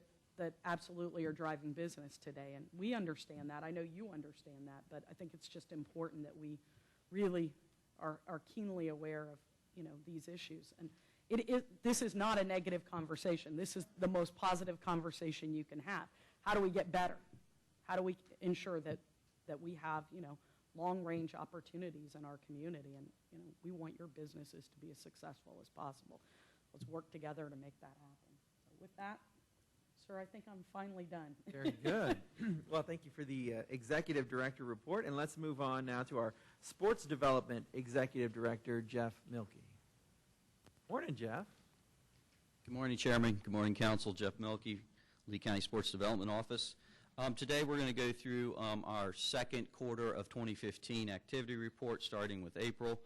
absolutely are driving business today, and we understand that. I know you understand that, but I think it's just important that we really are keenly aware of these issues. And this is not a negative conversation. This is the most positive conversation you can have. How do we get better? How do we ensure that we have long-range opportunities in our community? And we want your businesses to be as successful as possible. Let's work together to make that happen. So with that, sir, I think I'm finally done. Very good. Well, thank you for the Executive Director report, and let's move on now to our Sports Development Executive Director, Jeff Milkey. Morning, Jeff. Good morning, Chairman. Good morning, Council. Jeff Milkey, Lee County Sports Development Office. Today we're going to go through our second quarter of 2015 activity report, starting with April.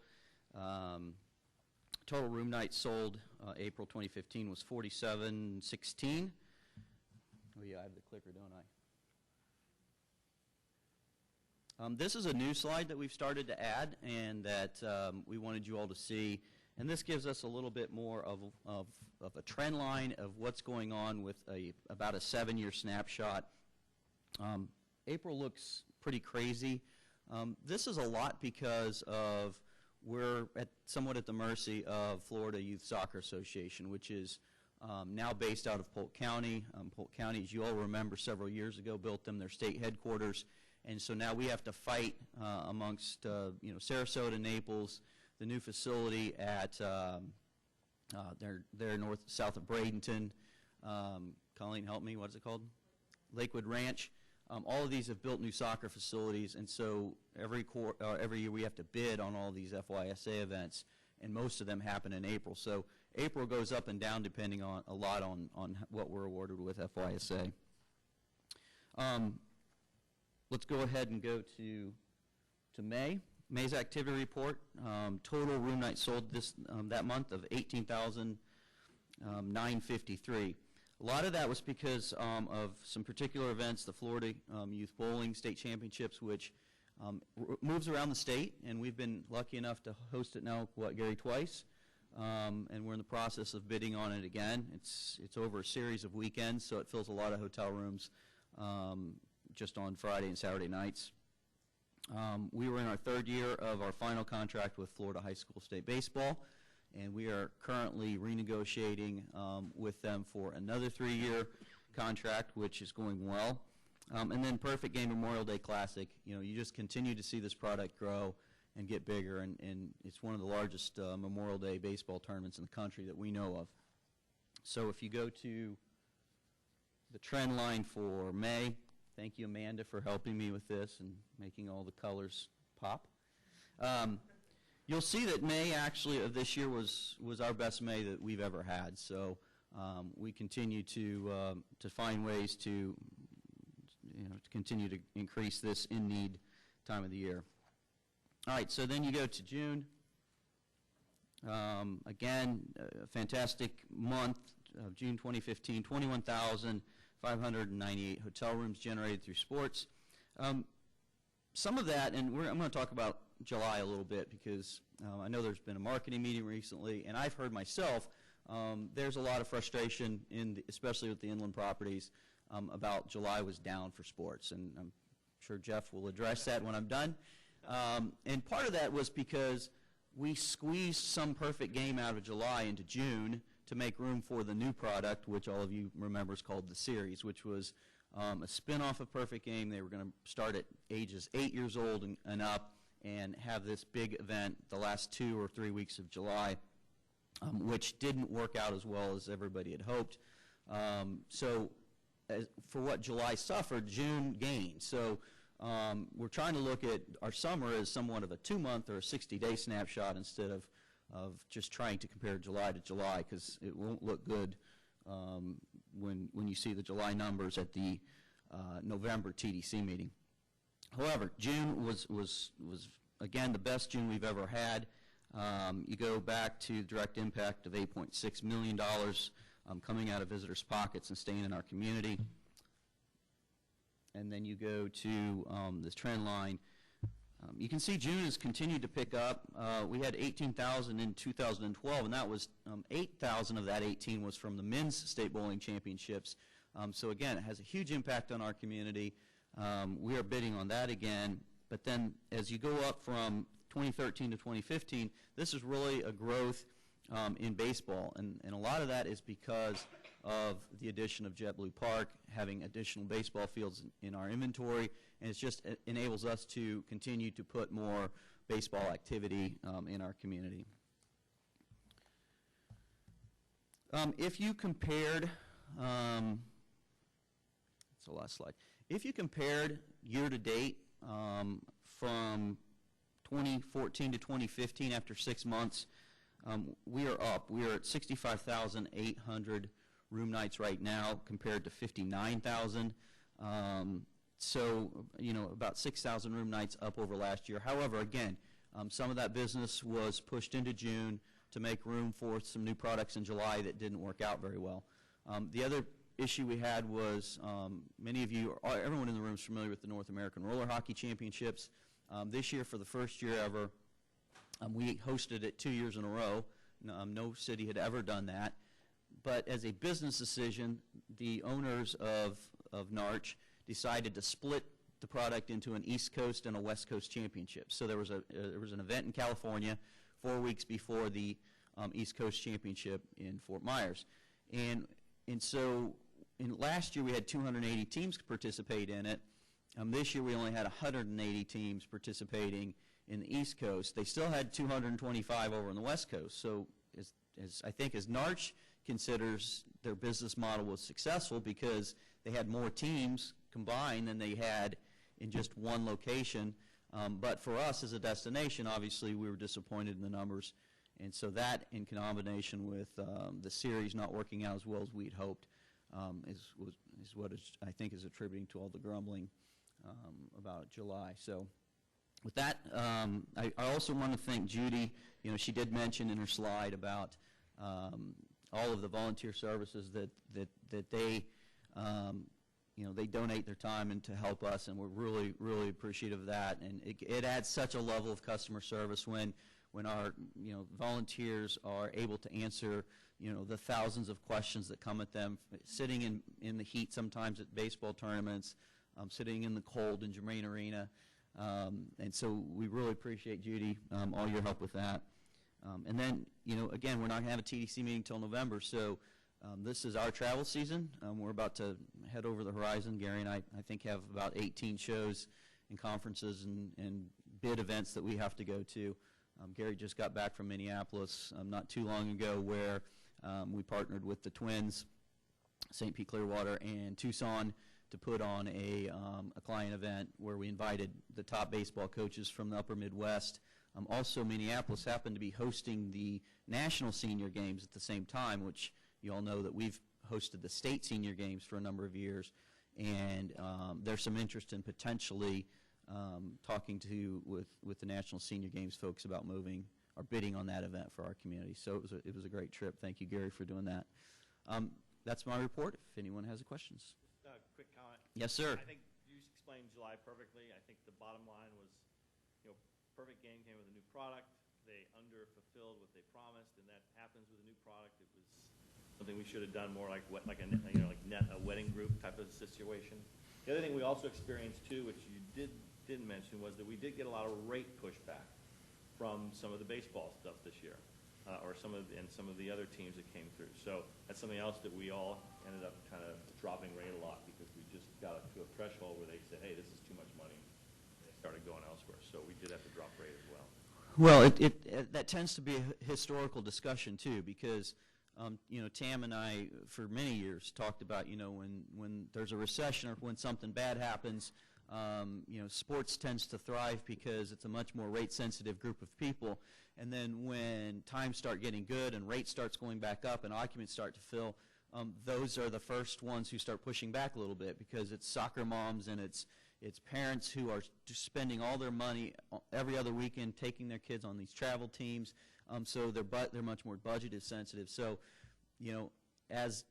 Total room nights sold April 2015 was 4,716. Oh yeah, I have the clicker, don't I? This is a new slide that we've started to add and that we wanted you all to see. And this gives us a little bit more of a trend line of what's going on with about a 7-year snapshot. April looks pretty crazy. This is a lot because we're somewhat at the mercy of Florida Youth Soccer Association, which is now based out of Polk County. Polk County, as you all remember, several years ago built them their state headquarters, and so now we have to fight amongst Sarasota, Naples, the new facility at they're south of Bradenton. Colleen, help me. What is it called? Lakewood Ranch. All of these have built new soccer facilities, and so every year we have to bid on all these FYSA events, and most of them happen in April. So April goes up and down depending on a lot on what we're awarded with FYSA. Let's go ahead and go to May. May's activity report. Total room nights sold that month of 18,953. A lot of that was because of some particular events, the Florida Youth Bowling State Championships, which moves around the state, and we've been lucky enough to host it now, Gary, twice. and we're in the process of bidding on it again. It's over a series of weekends, so it fills a lot of hotel rooms just on Friday and Saturday nights. We were in our third year of our final contract with Florida High School State Baseball, and we are currently renegotiating with them for another 3-year contract, which is going well. And then Perfect Game Memorial Day Classic, you just continue to see this product grow and get bigger, and it's one of the largest Memorial Day baseball tournaments in the country that we know of. So if you go to the trend line for May, thank you, Amanda, for helping me with this and making all the colors pop. You'll see that May actually of this year was our best May that we've ever had. So we continue to find ways to continue to increase this in-need time of the year. All right, so then you go to June. Again, a fantastic month of June 2015, 21,598 hotel rooms generated through sports. Some of that, and I'm going to talk about July a little bit because I know there's been a marketing meeting recently, and I've heard myself there's a lot of frustration, especially with the inland properties, about July was down for sports, and I'm sure Jeff will address that when I'm done. And part of that was because we squeezed some Perfect Game out of July into June to make room for the new product, which all of you remember is called The Series, which was a spin-off of Perfect Game. They were going to start at ages 8 years old and up and have this big event the last 2 or 3 weeks of July, which didn't work out as well as everybody had hoped. So for what July suffered, June gained. So we're trying to look at our summer as somewhat of a 2-month or a 60-day snapshot instead of just trying to compare July to July, because it won't look good when you see the July numbers at the November TDC meeting. However, June was again the best June we've ever had. You go back to direct impact of $8.6 million coming out of visitors' pockets and staying in our community. And then you go to this trend line. You can see June has continued to pick up. We had 18,000 in 2012, and that was 8,000 of that 18 was from the men's state bowling championships. So again, it has a huge impact on our community. We are bidding on that again. But then as you go up from 2013 to 2015, this is really a growth in baseball. And a lot of that is because of the addition of JetBlue Park, having additional baseball fields in our inventory, and it just enables us to continue to put more baseball activity in our community. If you compared, that's the last slide. If you compared year to date from 2014 to 2015 after 6 months, we are up. We are at 65,800 room nights right now compared to 59,000. So, about 6,000 room nights up over last year. However, again, some of that business was pushed into June to make room for some new products in July that didn't work out very well. The other issue we had was many of you, everyone in the room is familiar with the North American Roller Hockey Championships. This year, for the first year ever, we hosted it 2 years in a row. No city had ever done that. But as a business decision, the owners of NARCH decided to split the product into an East Coast and a West Coast championship. So there was an event in California 4 weeks before the East Coast Championship in Fort Myers. And so last year we had 280 teams participate in it. This year we only had 180 teams participating in the East Coast. They still had 225 over on the West Coast. So I think as NARCH considers their business model was successful because they had more teams combined than they had in just one location. But for us as a destination, obviously we were disappointed in the numbers. And so that, in combination with the series not working out as well as we'd hoped, is what I think is attributing to all the grumbling about July. So with that, I also want to thank Judy. She did mention in her slide about all of the volunteer services that they they donate their time and to help us, and we're really, really appreciative of that. And it adds such a level of customer service when when our volunteers are able to answer the thousands of questions that come at them, sitting in the heat sometimes at baseball tournaments, sitting in the cold in Germain Arena. And so we really appreciate, Judy, all your help with that. And then, again, we're not going to have a TDC meeting until November, so this is our travel season. We're about to head over the horizon. Gary and I think, have about 18 shows and conferences and bid events that we have to go to. Gary just got back from Minneapolis not too long ago, where we partnered with the Twins, St. Pete Clearwater, and Tucson to put on a client event where we invited the top baseball coaches from the upper Midwest. Also, Minneapolis happened to be hosting the National Senior Games at the same time, which you all know that we've hosted the state senior games for a number of years, and there's some interest in potentially talking with the National Senior Games folks about moving or bidding on that event for our community. So it was a great trip. Thank you, Gary, for doing that. That's my report. If anyone has questions. Just a quick comment. Yes, sir. I think you explained July perfectly. I think the bottom line was, Perfect Game came with a new product. They under-fulfilled what they promised, and that happens with a new product. It was something we should have done more like a wedding group type of situation. The other thing we also experienced too, which you didn't mention, was that we did get a lot of rate pushback from some of the baseball stuff this year, or some of the other teams that came through. So that's something else that we all ended up kind of dropping rate a lot, because we just got to a threshold where they said, hey, this is too much money. They started going elsewhere. So we did have to drop rate as well. Well, that tends to be a historical discussion too, because Tam and I, for many years, talked about when there's a recession or when something bad happens, sports tends to thrive because it's a much more rate-sensitive group of people. And then when times start getting good and rate starts going back up and occupants start to fill, those are the first ones who start pushing back a little bit, because it's soccer moms and it's parents who are spending all their money every other weekend taking their kids on these travel teams. So they're much more budget sensitive. So, as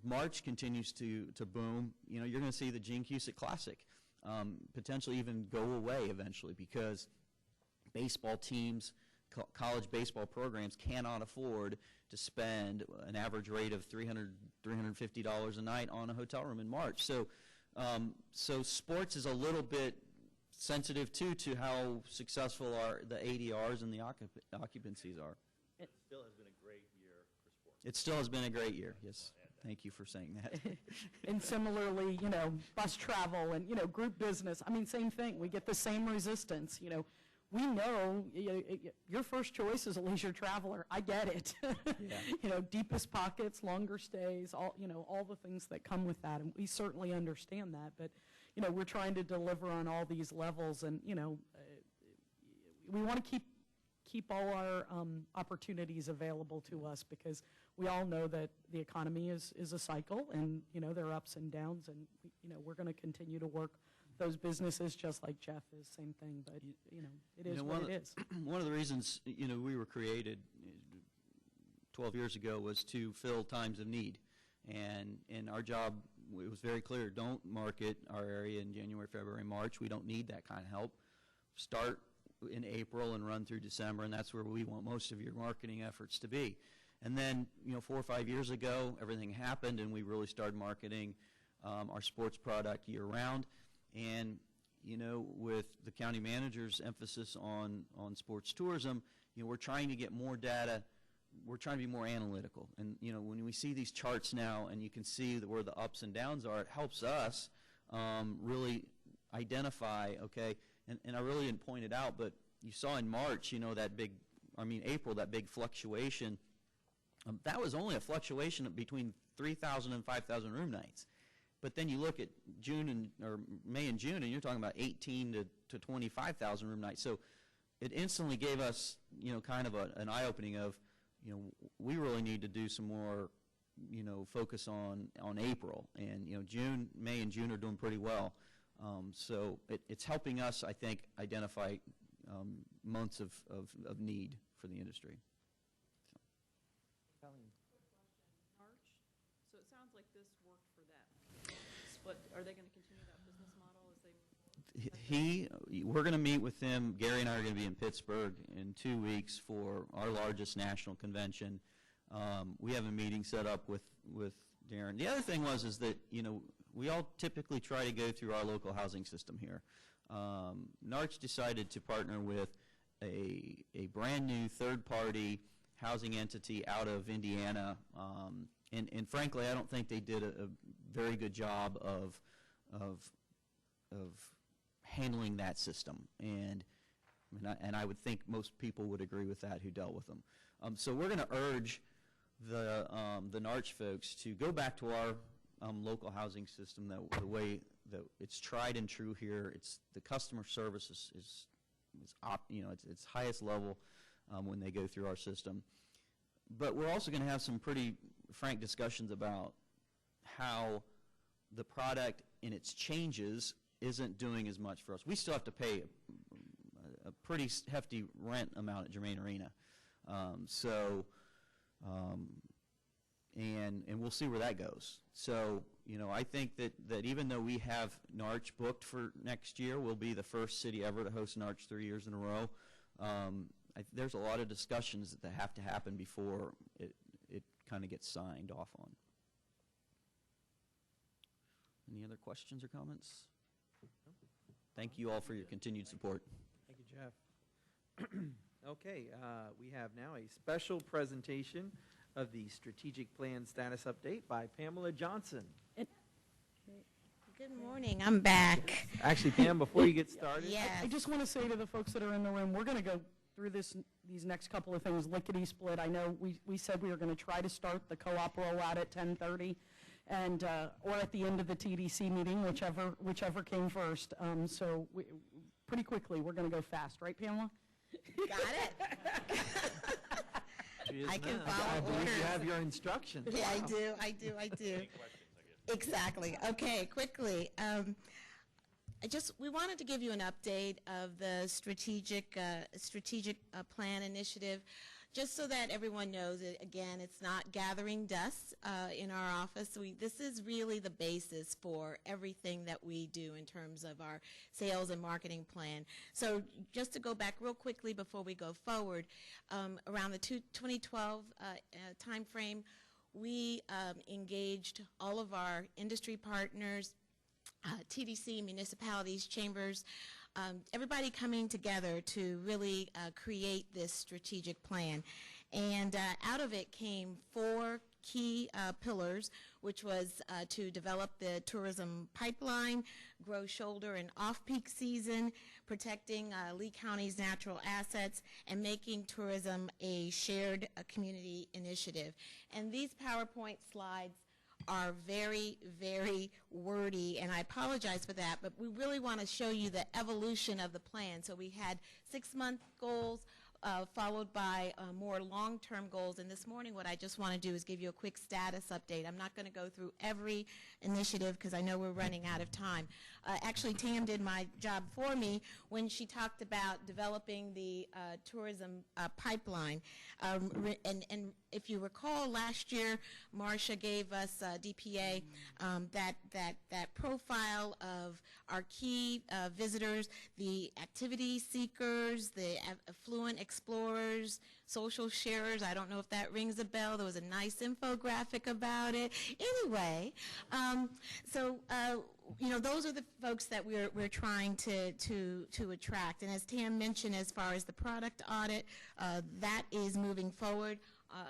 March continues to boom, you're going to see the Gene Cusick Classic potentially even go away eventually, because baseball teams, college baseball programs cannot afford to spend an average rate of $300, $350 a night on a hotel room in March. So sports is a little bit sensitive too to how successful the ADRs and the occupancies are. It still has been a great year for sports. It still has been a great year, yes. Thank you for saying that. And similarly, bus travel and, group business, same thing. We get the same resistance, We know your first choice is a leisure traveler. I get it. Yeah. Deepest pockets, longer stays, all the things that come with that. And we certainly understand that. But, we're trying to deliver on all these levels. And, we want to keep all our opportunities available to us, because we all know that the economy is a cycle, and, there are ups and downs. And, we're going to continue to work those businesses, just like Jeff is, same thing, but it is what it is. One of the reasons we were created 12 years ago was to fill times of need, and our job, it was very clear: don't market our area in January, February, March. We don't need that kind of help. Start in April and run through December, and that's where we want most of your marketing efforts to be. And then 4 or 5 years ago, everything happened, and we really started marketing our sports product year round. And, with the county manager's emphasis on sports tourism, we're trying to get more data. We're trying to be more analytical. And, when we see these charts now and you can see where the ups and downs are, it helps us really identify, okay, and I really didn't point it out, but you saw in March, April, that big fluctuation. That was only a fluctuation between 3,000 and 5,000 room nights. But then you look at May and June, and you're talking about 18 to 25,000 room nights. So it instantly gave us, kind of an eye-opening of, we really need to do some more, focus on April. And May and June are doing pretty well. So it's helping us, I think, identify months of need for the industry. March, so it sounds like this worked for them. But are they going to continue that business model as they move forward? we're going to meet with him. Gary and I are going to be in Pittsburgh in 2 weeks for our largest national convention. We have a meeting set up with Darren. The other thing is that, we all typically try to go through our local housing system here. NARCH decided to partner with a brand new third-party housing entity out of Indiana, and frankly, I don't think they did a very good job of handling that system, and I would think most people would agree with that who dealt with them. So we're going to urge the NARCH folks to go back to our local housing system the way that it's tried and true here. It's the customer service is its highest level when they go through our system. But we're also going to have some pretty frank discussions about how the product in its changes isn't doing as much for us. We still have to pay a pretty hefty rent amount at Germain Arena. And we'll see where that goes. So, I think that even though we have NARCH booked for next year, we'll be the first city ever to host NARCH 3 years in a row. There's a lot of discussions that have to happen before it kind of gets signed off on. Any other questions or comments? Thank you all for your continued support. Thank you, Jeff. Okay, we have now a special presentation of the Strategic Plan Status Update by Pamela Johnson. Good morning, I'm back. Actually, Pam, before you get started. Yes. I just want to say to the folks that are in the room, we're going to go through these next couple of things lickety-split. I know we said we were going to try to start the co-op rollout at 10:30, and or at the end of the TDC meeting, whichever came first. So pretty quickly, we're going to go fast, right, Pamela? Got it. I can I follow believe orders. you have your instructions. Yeah, Wow. I do. Any questions, I guess. Exactly. Okay, quickly. We wanted to give you an update of the strategic plan initiative, just so that everyone knows that, again, it's not gathering dust in our office. This is really the basis for everything that we do in terms of our sales and marketing plan. So just to go back real quickly before we go forward, around the 2012 time frame, we engaged all of our industry partners, TDC, municipalities, chambers, everybody coming together to really create this strategic plan. And out of it came 4 key pillars, which was to develop the tourism pipeline, grow shoulder and off-peak season, protecting Lee County's natural assets, and making tourism a shared community initiative. And these PowerPoint slides are very, very wordy, and I apologize for that, but we really want to show you the evolution of the plan. So we had 6-month goals, followed by more long-term goals. And this morning, what I just want to do is give you a quick status update. I'm not going to go through every initiative because I know we're running out of time. Actually, Tam did my job for me when she talked about developing the tourism pipeline. And if you recall, last year, Marcia gave us DPA that profile of our key visitors, the activity seekers, the affluent explorers, social sharers. I don't know if that rings a bell. There was a nice infographic about it. Anyway, those are the folks that we're trying to attract. And as Tam mentioned, as far as the product audit, that is moving forward.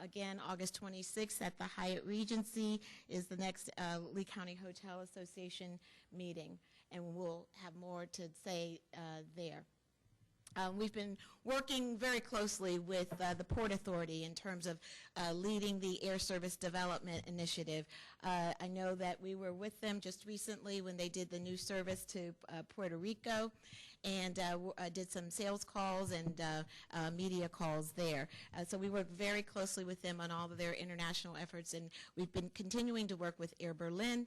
Again, August 26th at the Hyatt Regency is the next Lee County Hotel Association meeting, and we'll have more to say there. We've been working very closely with the Port Authority in terms of leading the Air Service Development Initiative. I know that we were with them just recently when they did the new service to Puerto Rico, and did some sales calls and media calls there. So we work very closely with them on all of their international efforts, and we've been continuing to work with Air Berlin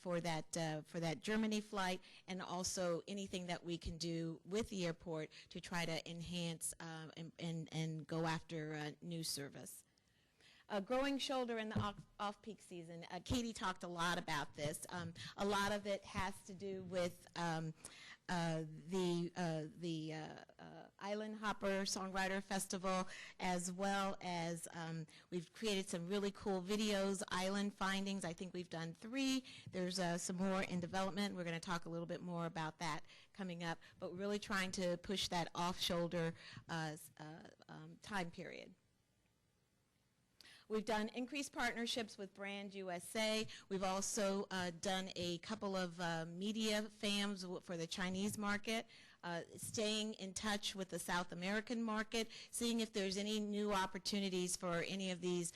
for that Germany flight, and also anything that we can do with the airport to try to enhance and go after new service. A growing shoulder in the off-peak season. Katie talked a lot about this. A lot of it has to do with the Island Hopper Songwriter Festival, as well as we've created some really cool videos, island findings. I think we've done 3. There's some more in development. We're going to talk a little bit more about that coming up, but we're really trying to push that off-shoulder time period. We've done increased partnerships with Brand USA. We've also done a couple of media FAMs for the Chinese market, staying in touch with the South American market, seeing if there's any new opportunities for any of these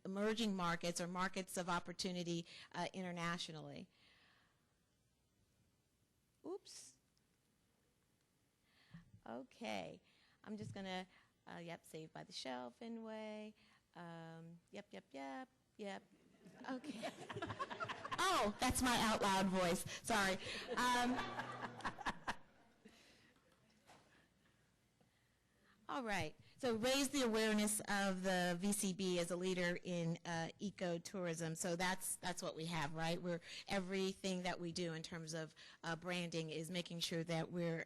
emerging markets or markets of opportunity internationally. Oops. Okay. I'm just going to, Saved by the Shell, Fenway. Yep. Okay. Oh, that's my out loud voice. Sorry. All right. So raise the awareness of the VCB as a leader in ecotourism. So that's what we have, right? Everything that we do in terms of branding is making sure that we're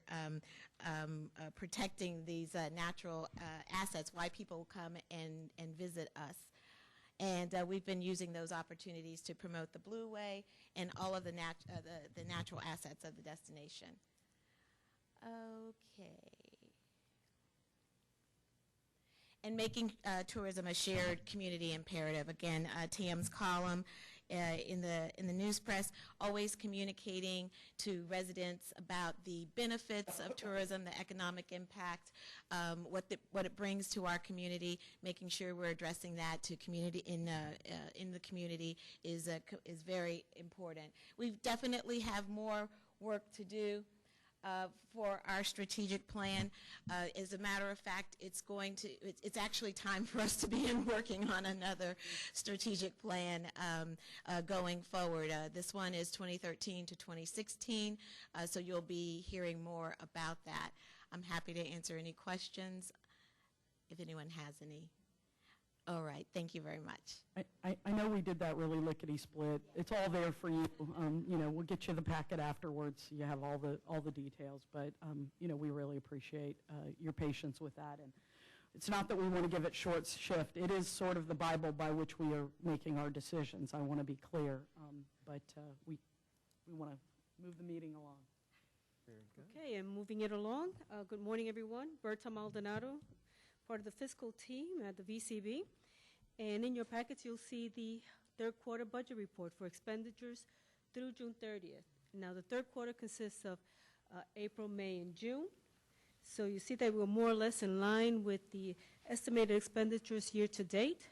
protecting these natural assets, why people come and visit us. And we've been using those opportunities to promote the Blue Way and all of the natural assets of the destination. Okay. And making tourism a shared community imperative. Again, Tam's column in the news press, always communicating to residents about the benefits of tourism, the economic impact, what it brings to our community, making sure we're addressing that to community in the community is very important. We definitely have more work to do for our strategic plan. As a matter of fact, it's actually time for us to begin working on another strategic plan going forward. This one is 2013 to 2016, so you'll be hearing more about that. I'm happy to answer any questions if anyone has any. All right, thank you very much. I know we did that really lickety-split. It's all there for you. We'll get you the packet afterwards. You have all the details, but we really appreciate your patience with that. And it's not that we want to give it short shift. It is sort of the Bible by which we are making our decisions. I want to be clear, but we want to move the meeting along. Very good. Okay, and moving it along. Good morning, everyone. Berta Maldonado, part of the fiscal team at the VCB. And in your packets, you'll see the third quarter budget report for expenditures through June 30th. Now, the third quarter consists of April, May, and June. So you see that we're more or less in line with the estimated expenditures year to date.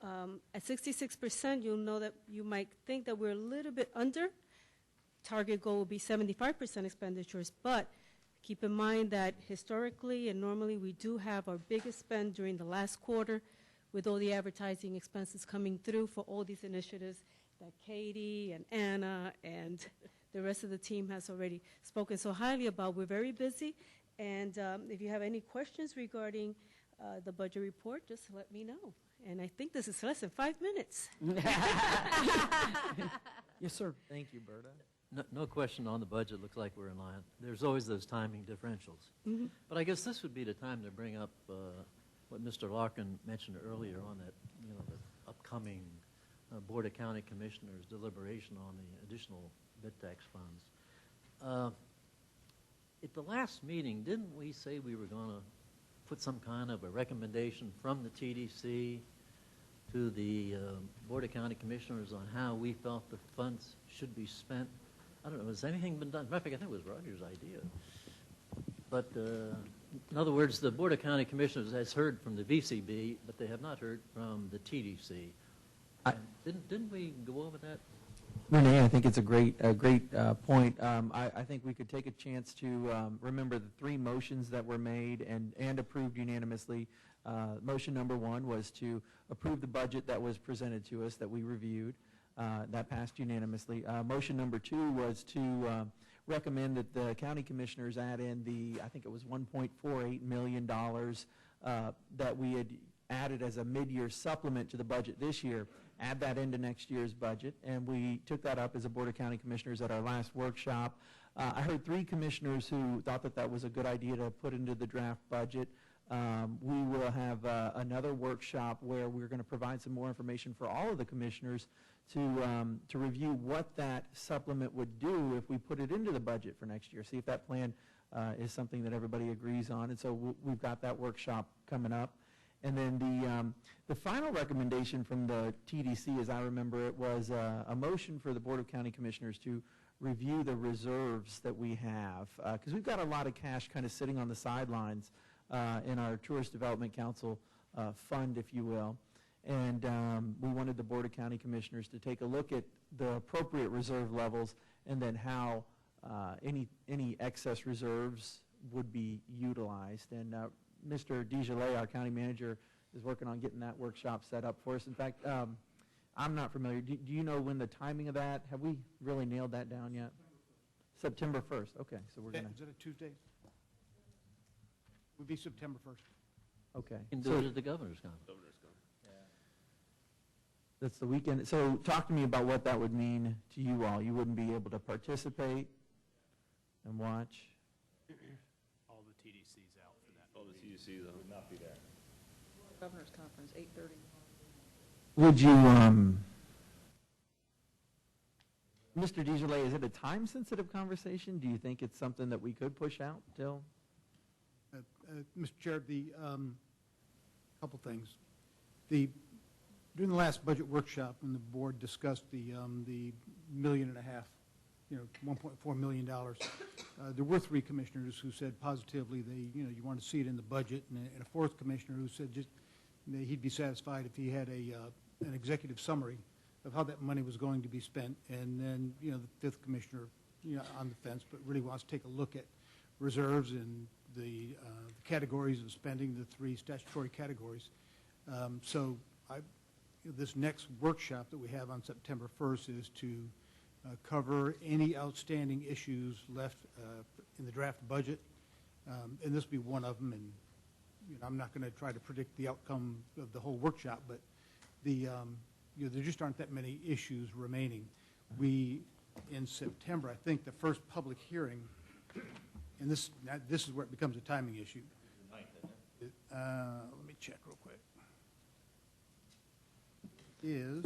At 66%, you'll know that you might think that we're a little bit under. Target goal will be 75% expenditures, but keep in mind that historically and normally we do have our biggest spend during the last quarter with all the advertising expenses coming through for all these initiatives that Katie and Anna and the rest of the team has already spoken so highly about. We're very busy, and if you have any questions regarding the budget report, just let me know. And I think this is less than 5 minutes. Yes, sir. Thank you, Berta. No question on the budget. Looks like we're in line. There's always those timing differentials. Mm-hmm. But I guess this would be the time to bring up what Mr. Larkin mentioned earlier on that, the upcoming Board of County Commissioners deliberation on the additional bid tax funds. At the last meeting, didn't we say we were going to put some kind of a recommendation from the TDC to the Board of County Commissioners on how we felt the funds should be spent? I don't know, has anything been done? Matter of fact, I think it was Roger's idea. But in other words, the Board of County Commissioners has heard from the VCB, but they have not heard from the TDC. Didn't we go over that? Renee, I think it's a great point. I think we could take a chance to remember the 3 motions that were made and approved unanimously. Motion number 1 was to approve the budget that was presented to us that we reviewed. That passed unanimously. Motion number 2 was to recommend that the county commissioners add in I think it was $1.48 million that we had added as a mid-year supplement to the budget this year, add that into next year's budget, and we took that up as a Board of County Commissioners at our last workshop. I heard 3 commissioners who thought that that was a good idea to put into the draft budget. We will have another workshop where we're going to provide some more information for all of the commissioners to review what that supplement would do if we put it into the budget for next year, see if that plan is something that everybody agrees on. And so we've got that workshop coming up. And then the final recommendation from the TDC, as I remember it, was a motion for the Board of County Commissioners to review the reserves that we have, because we've got a lot of cash kind of sitting on the sidelines in our Tourist Development Council fund, if you will. And we wanted the Board of County Commissioners to take a look at the appropriate reserve levels and then how any excess reserves would be utilized. And Mr. DeGillet, our county manager, is working on getting that workshop set up for us. In fact, I'm not familiar. Do you know when the timing of that? Have we really nailed that down yet? September 1st. Okay, so we're going to. Is it a Tuesday? Would be September 1st. Okay. You can do it at the governor's conference. That's the weekend. So talk to me about what that would mean to you all. You wouldn't be able to participate and watch? All the TDC's out for that. All the TDC's would not be there. Governor's conference, 8:30. Would you, Mr. DeGillet, is it a time-sensitive conversation? Do you think it's something that we could push out till? Mr. Chair, the couple things. During the last budget workshop, when the board discussed the $1.5 million, $1.4 million, there were 3 commissioners who said positively you want to see it in the budget, and a 4th commissioner who said just he'd be satisfied if he had an executive summary of how that money was going to be spent, and then the 5th commissioner on the fence, but really wants to take a look at reserves and the categories of spending, the 3 statutory categories. So this next workshop that we have on September 1st is to cover any outstanding issues left in the draft budget, and this will be one of them. And I'm not going to try to predict the outcome of the whole workshop, but there just aren't that many issues remaining. In September, I think the first public hearing, and this is where it becomes a timing issue. Let me check real quick. Is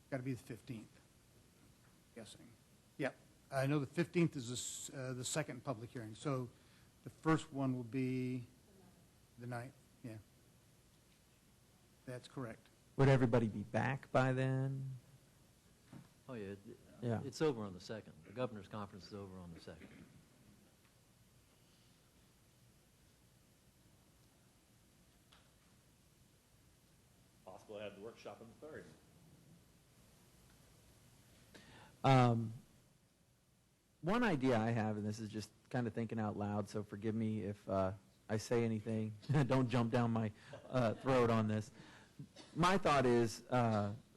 got to be the 15th, guessing. Yeah, I know the 15th is the second public hearing, so the first one will be the 9th. Yeah, that's correct. Would everybody be back by then? Oh, yeah. Yeah. It's over on the 2nd. The governor's conference is over on the 2nd. Possible to have the workshop on the 3rd. One idea I have, and this is just kind of thinking out loud, so forgive me if I say anything. Don't jump down my throat on this. My thought is,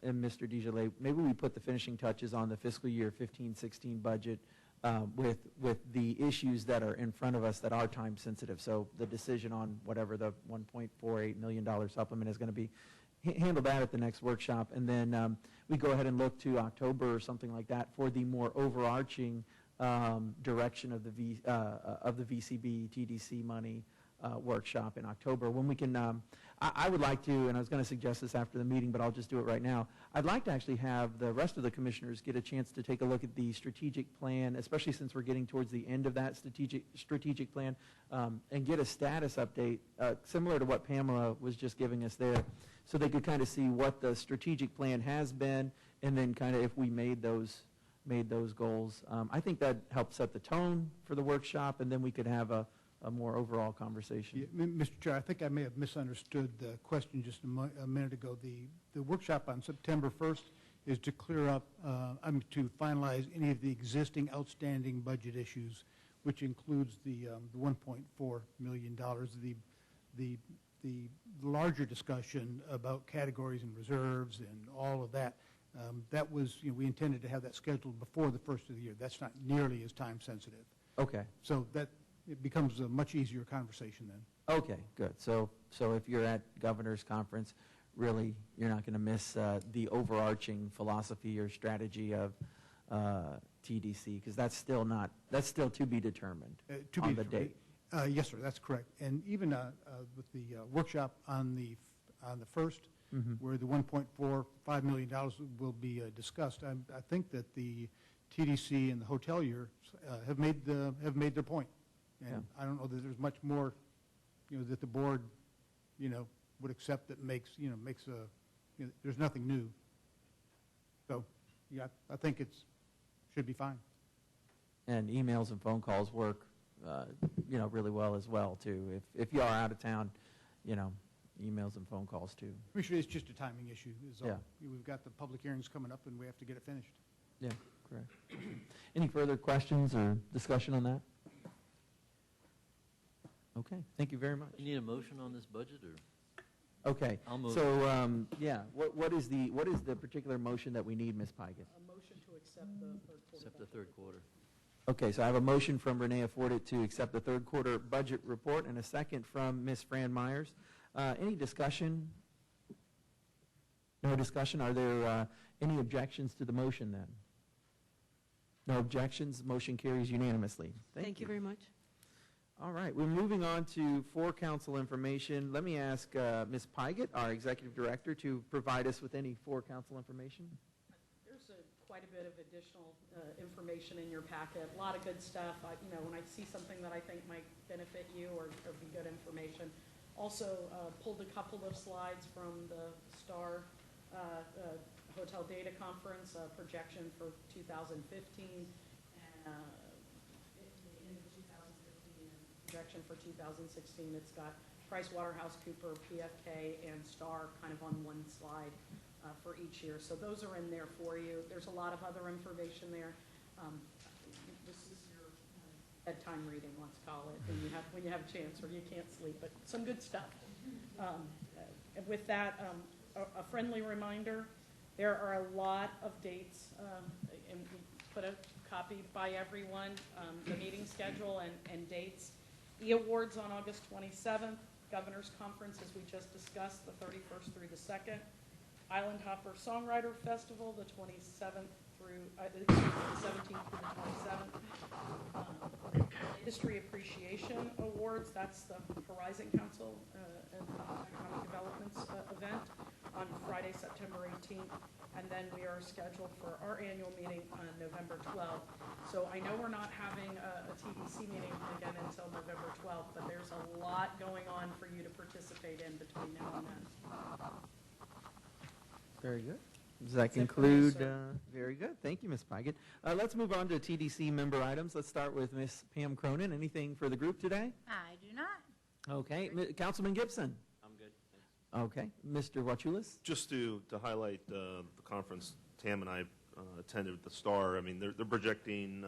and Mr. DeGillet, maybe we put the finishing touches on the fiscal year 15-16 budget with the issues that are in front of us that are time sensitive. So the decision on whatever the $1.48 million supplement is going to be, handle that at the next workshop, and then we go ahead and look to October or something like that for the more overarching direction of the VCB TDC money workshop in October, when we can. I would like to, and I was going to suggest this after the meeting, but I'll just do it right now. I'd like to actually have the rest of the commissioners get a chance to take a look at the strategic plan, especially since we're getting towards the end of that strategic plan, and get a status update similar to what Pamela was just giving us there, so they could kind of see what the strategic plan has been, and then kind of if we made those goals. I think that helps set the tone for the workshop, and then we could have a more overall conversation. Yeah, Mr. Chair, I think I may have misunderstood the question just a minute ago. The workshop on September 1st is to clear up, to finalize any of the existing outstanding budget issues, which includes the $1.4 million, the larger discussion about categories and reserves and all of that. That was, we intended to have that scheduled before the first of the year. That's not nearly as time sensitive. Okay. So that, it becomes a much easier conversation then. Okay, good. So if you're at governor's conference, really, you're not going to miss the overarching philosophy or strategy of TDC, because that's still to be determined on the date. Yes, sir, that's correct. And even with the workshop on the first, where the $1.45 million will be discussed, I think that the TDC and the hoteliers have made their point. And I don't know that there's much more, that the board, would accept that makes there's nothing new. So, yeah, I think should be fine. And emails and phone calls work, really well as well, too. If you are out of town, emails and phone calls, too. Commissioner, it's just a timing issue is all. Yeah. We've got the public hearings coming up, and we have to get it finished. Yeah, correct. Any further questions or discussion on that? Okay, thank you very much. You need a motion on this budget, or? Okay, I'll move. so, what is the particular motion that we need, Ms. Pygott? A motion to accept the third quarter. Accept the third quarter. Okay, so I have a motion from Renee Affordit to accept the third quarter budget report, and a second from Ms. Fran Myers. Any discussion? No discussion? Are there any objections to the motion then? No objections, motion carries unanimously. Thank you very much. All right, we're moving on to for council information. Let me ask Ms. Pygott, our executive director, to provide us with any for council information. There's quite a bit of additional information in your packet, a lot of good stuff. When I see something that I think might benefit you or be good information. Also pulled a couple of slides from the STAR Hotel Data Conference, projection for 2015, and projection for 2016. It's got PricewaterhouseCoopers, PFK, and STAR kind of on one slide for each year. So those are in there for you. There's a lot of other information there. This is your bedtime reading, let's call it, when you have a chance or you can't sleep, but some good stuff. And with that, a friendly reminder, there are a lot of dates, and we put a copy by everyone, the meeting schedule and dates. E-Awards on August 27th, Governor's Conference, as we just discussed, the 31st through the 2nd. Island Hopper Songwriter Festival, the 17th through the 27th. Industry Appreciation Awards, that's the Horizon Council and Economic Development's event on Friday, September 18th. And then we are scheduled for our annual meeting on November 12th. So I know we're not having a TDC meeting again until November 12th, but there's a lot going on for you to participate in between now and then. Very good. Does that conclude? Very good. Thank you, Ms. Pygott. Let's move on to TDC member items. Let's start with Ms. Pam Cronin. Anything for the group today? I do not. Okay. Councilman Gibson. I'm good, thanks. Okay. Mr. Wachulis? Just to highlight the conference Tam and I attended with the STAR, I mean, they're projecting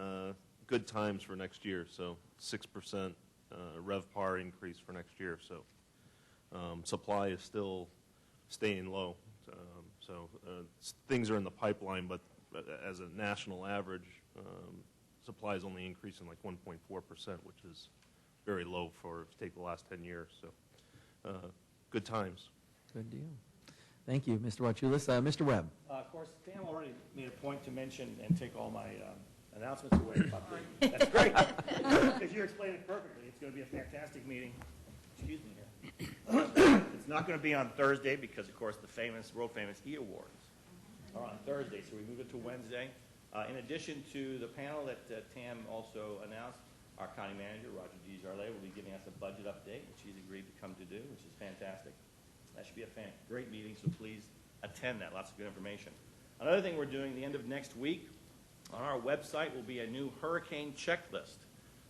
good times for next year, so 6% RevPAR increase for next year. So supply is still staying low. So things are in the pipeline, but as a national average, supply is only increasing like 1.4%, which is very low for if you take the last 10 years. So good times. Good deal. Thank you, Mr. Wachulis. Mr. Webb. Of course, Pam already made a point to mention and take all my announcements away. That's great. Because you explained it perfectly. It's going to be a fantastic meeting. Excuse me here. It's not going to be on Thursday because, of course, the world famous E-Awards are on Thursday, so we move it to Wednesday. In addition to the panel that Tam also announced, our county manager, Roger DeJarlet, will be giving us a budget update, which he's agreed to come to do, which is fantastic. That should be a great meeting, so please attend that. Lots of good information. Another thing we're doing the end of next week, on our website will be a new hurricane checklist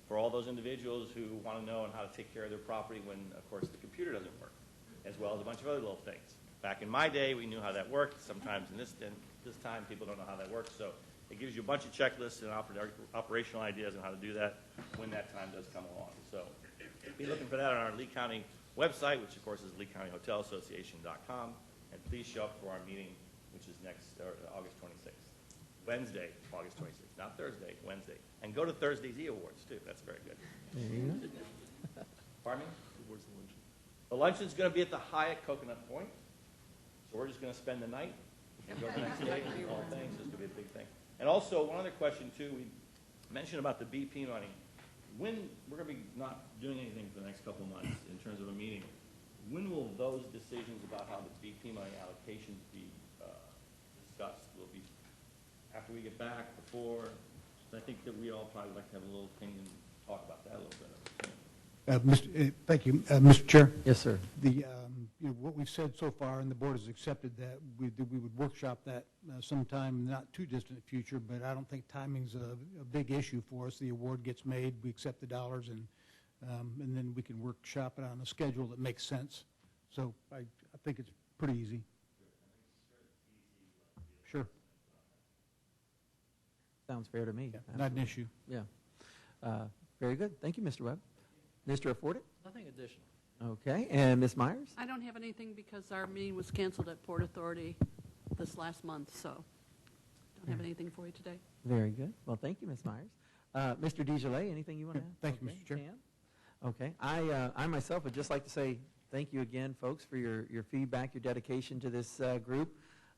for all those individuals who want to know how to take care of their property when, of course, the computer doesn't work, as well as a bunch of other little things. Back in my day, we knew how that worked. Sometimes in this time, people don't know how that works. So it gives you a bunch of checklists and operational ideas on how to do that when that time does come along. So be looking for that on our Lee County website, which, of course, is LeeCountyHotelAssociation.com. And please show up for our meeting which is August 26th. Wednesday, August 26th, not Thursday, Wednesday. And go to Thursday's E-Awards, too. That's very good. Pardon me? Where's the luncheon? The luncheon's going to be at the Hyatt Coconut Point. So we're just going to spend the night and go the next day and all things. It's going to be a big thing. And also, one other question, too. We mentioned about the BP money. When we're going to be not doing anything for the next couple of months in terms of a meeting, when will those decisions about how the BP money allocations be discussed? Will it be after we get back, before? I think that we all probably like to have a little opinion and talk about that a little bit. Thank you, Mr. Chair. Yes, sir. What we've said so far, and the board has accepted that we would workshop that sometime not too distant future, but I don't think timing's a big issue for us. The award gets made, we accept the dollars, and then we can workshop it on a schedule that makes sense. So I think it's pretty easy. Sure. Sounds fair to me. Yeah, not an issue. Yeah. Very good. Thank you, Mr. Webb. Mr. Affordit? Nothing additional. Okay. And Ms. Myers? I don't have anything because our meeting was canceled at Port Authority this last month, so don't have anything for you today. Very good. Well, thank you, Ms. Myers. Mr. DeJoulette, anything you want to add? Thank you, Mr. Chair. Pam? Okay. I myself would just like to say thank you again, folks, for your feedback, your dedication to this group.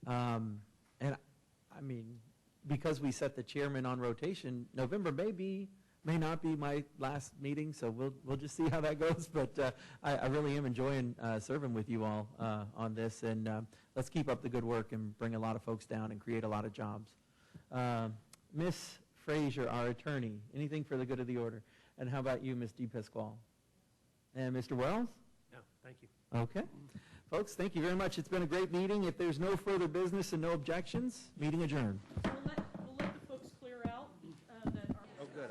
And I mean, because we set the chairman on rotation, November may not be my last meeting, so we'll just see how that goes. But I really am enjoying serving with you all on this, and let's keep up the good work and bring a lot of folks down and create a lot of jobs. Ms. Frazier, our attorney, anything for the good of the order? And how about you, Ms. DePasquale? And Mr. Wells? No, thank you. Okay. Folks, thank you very much. It's been a great meeting. If there's no further business and no objections, meeting adjourned.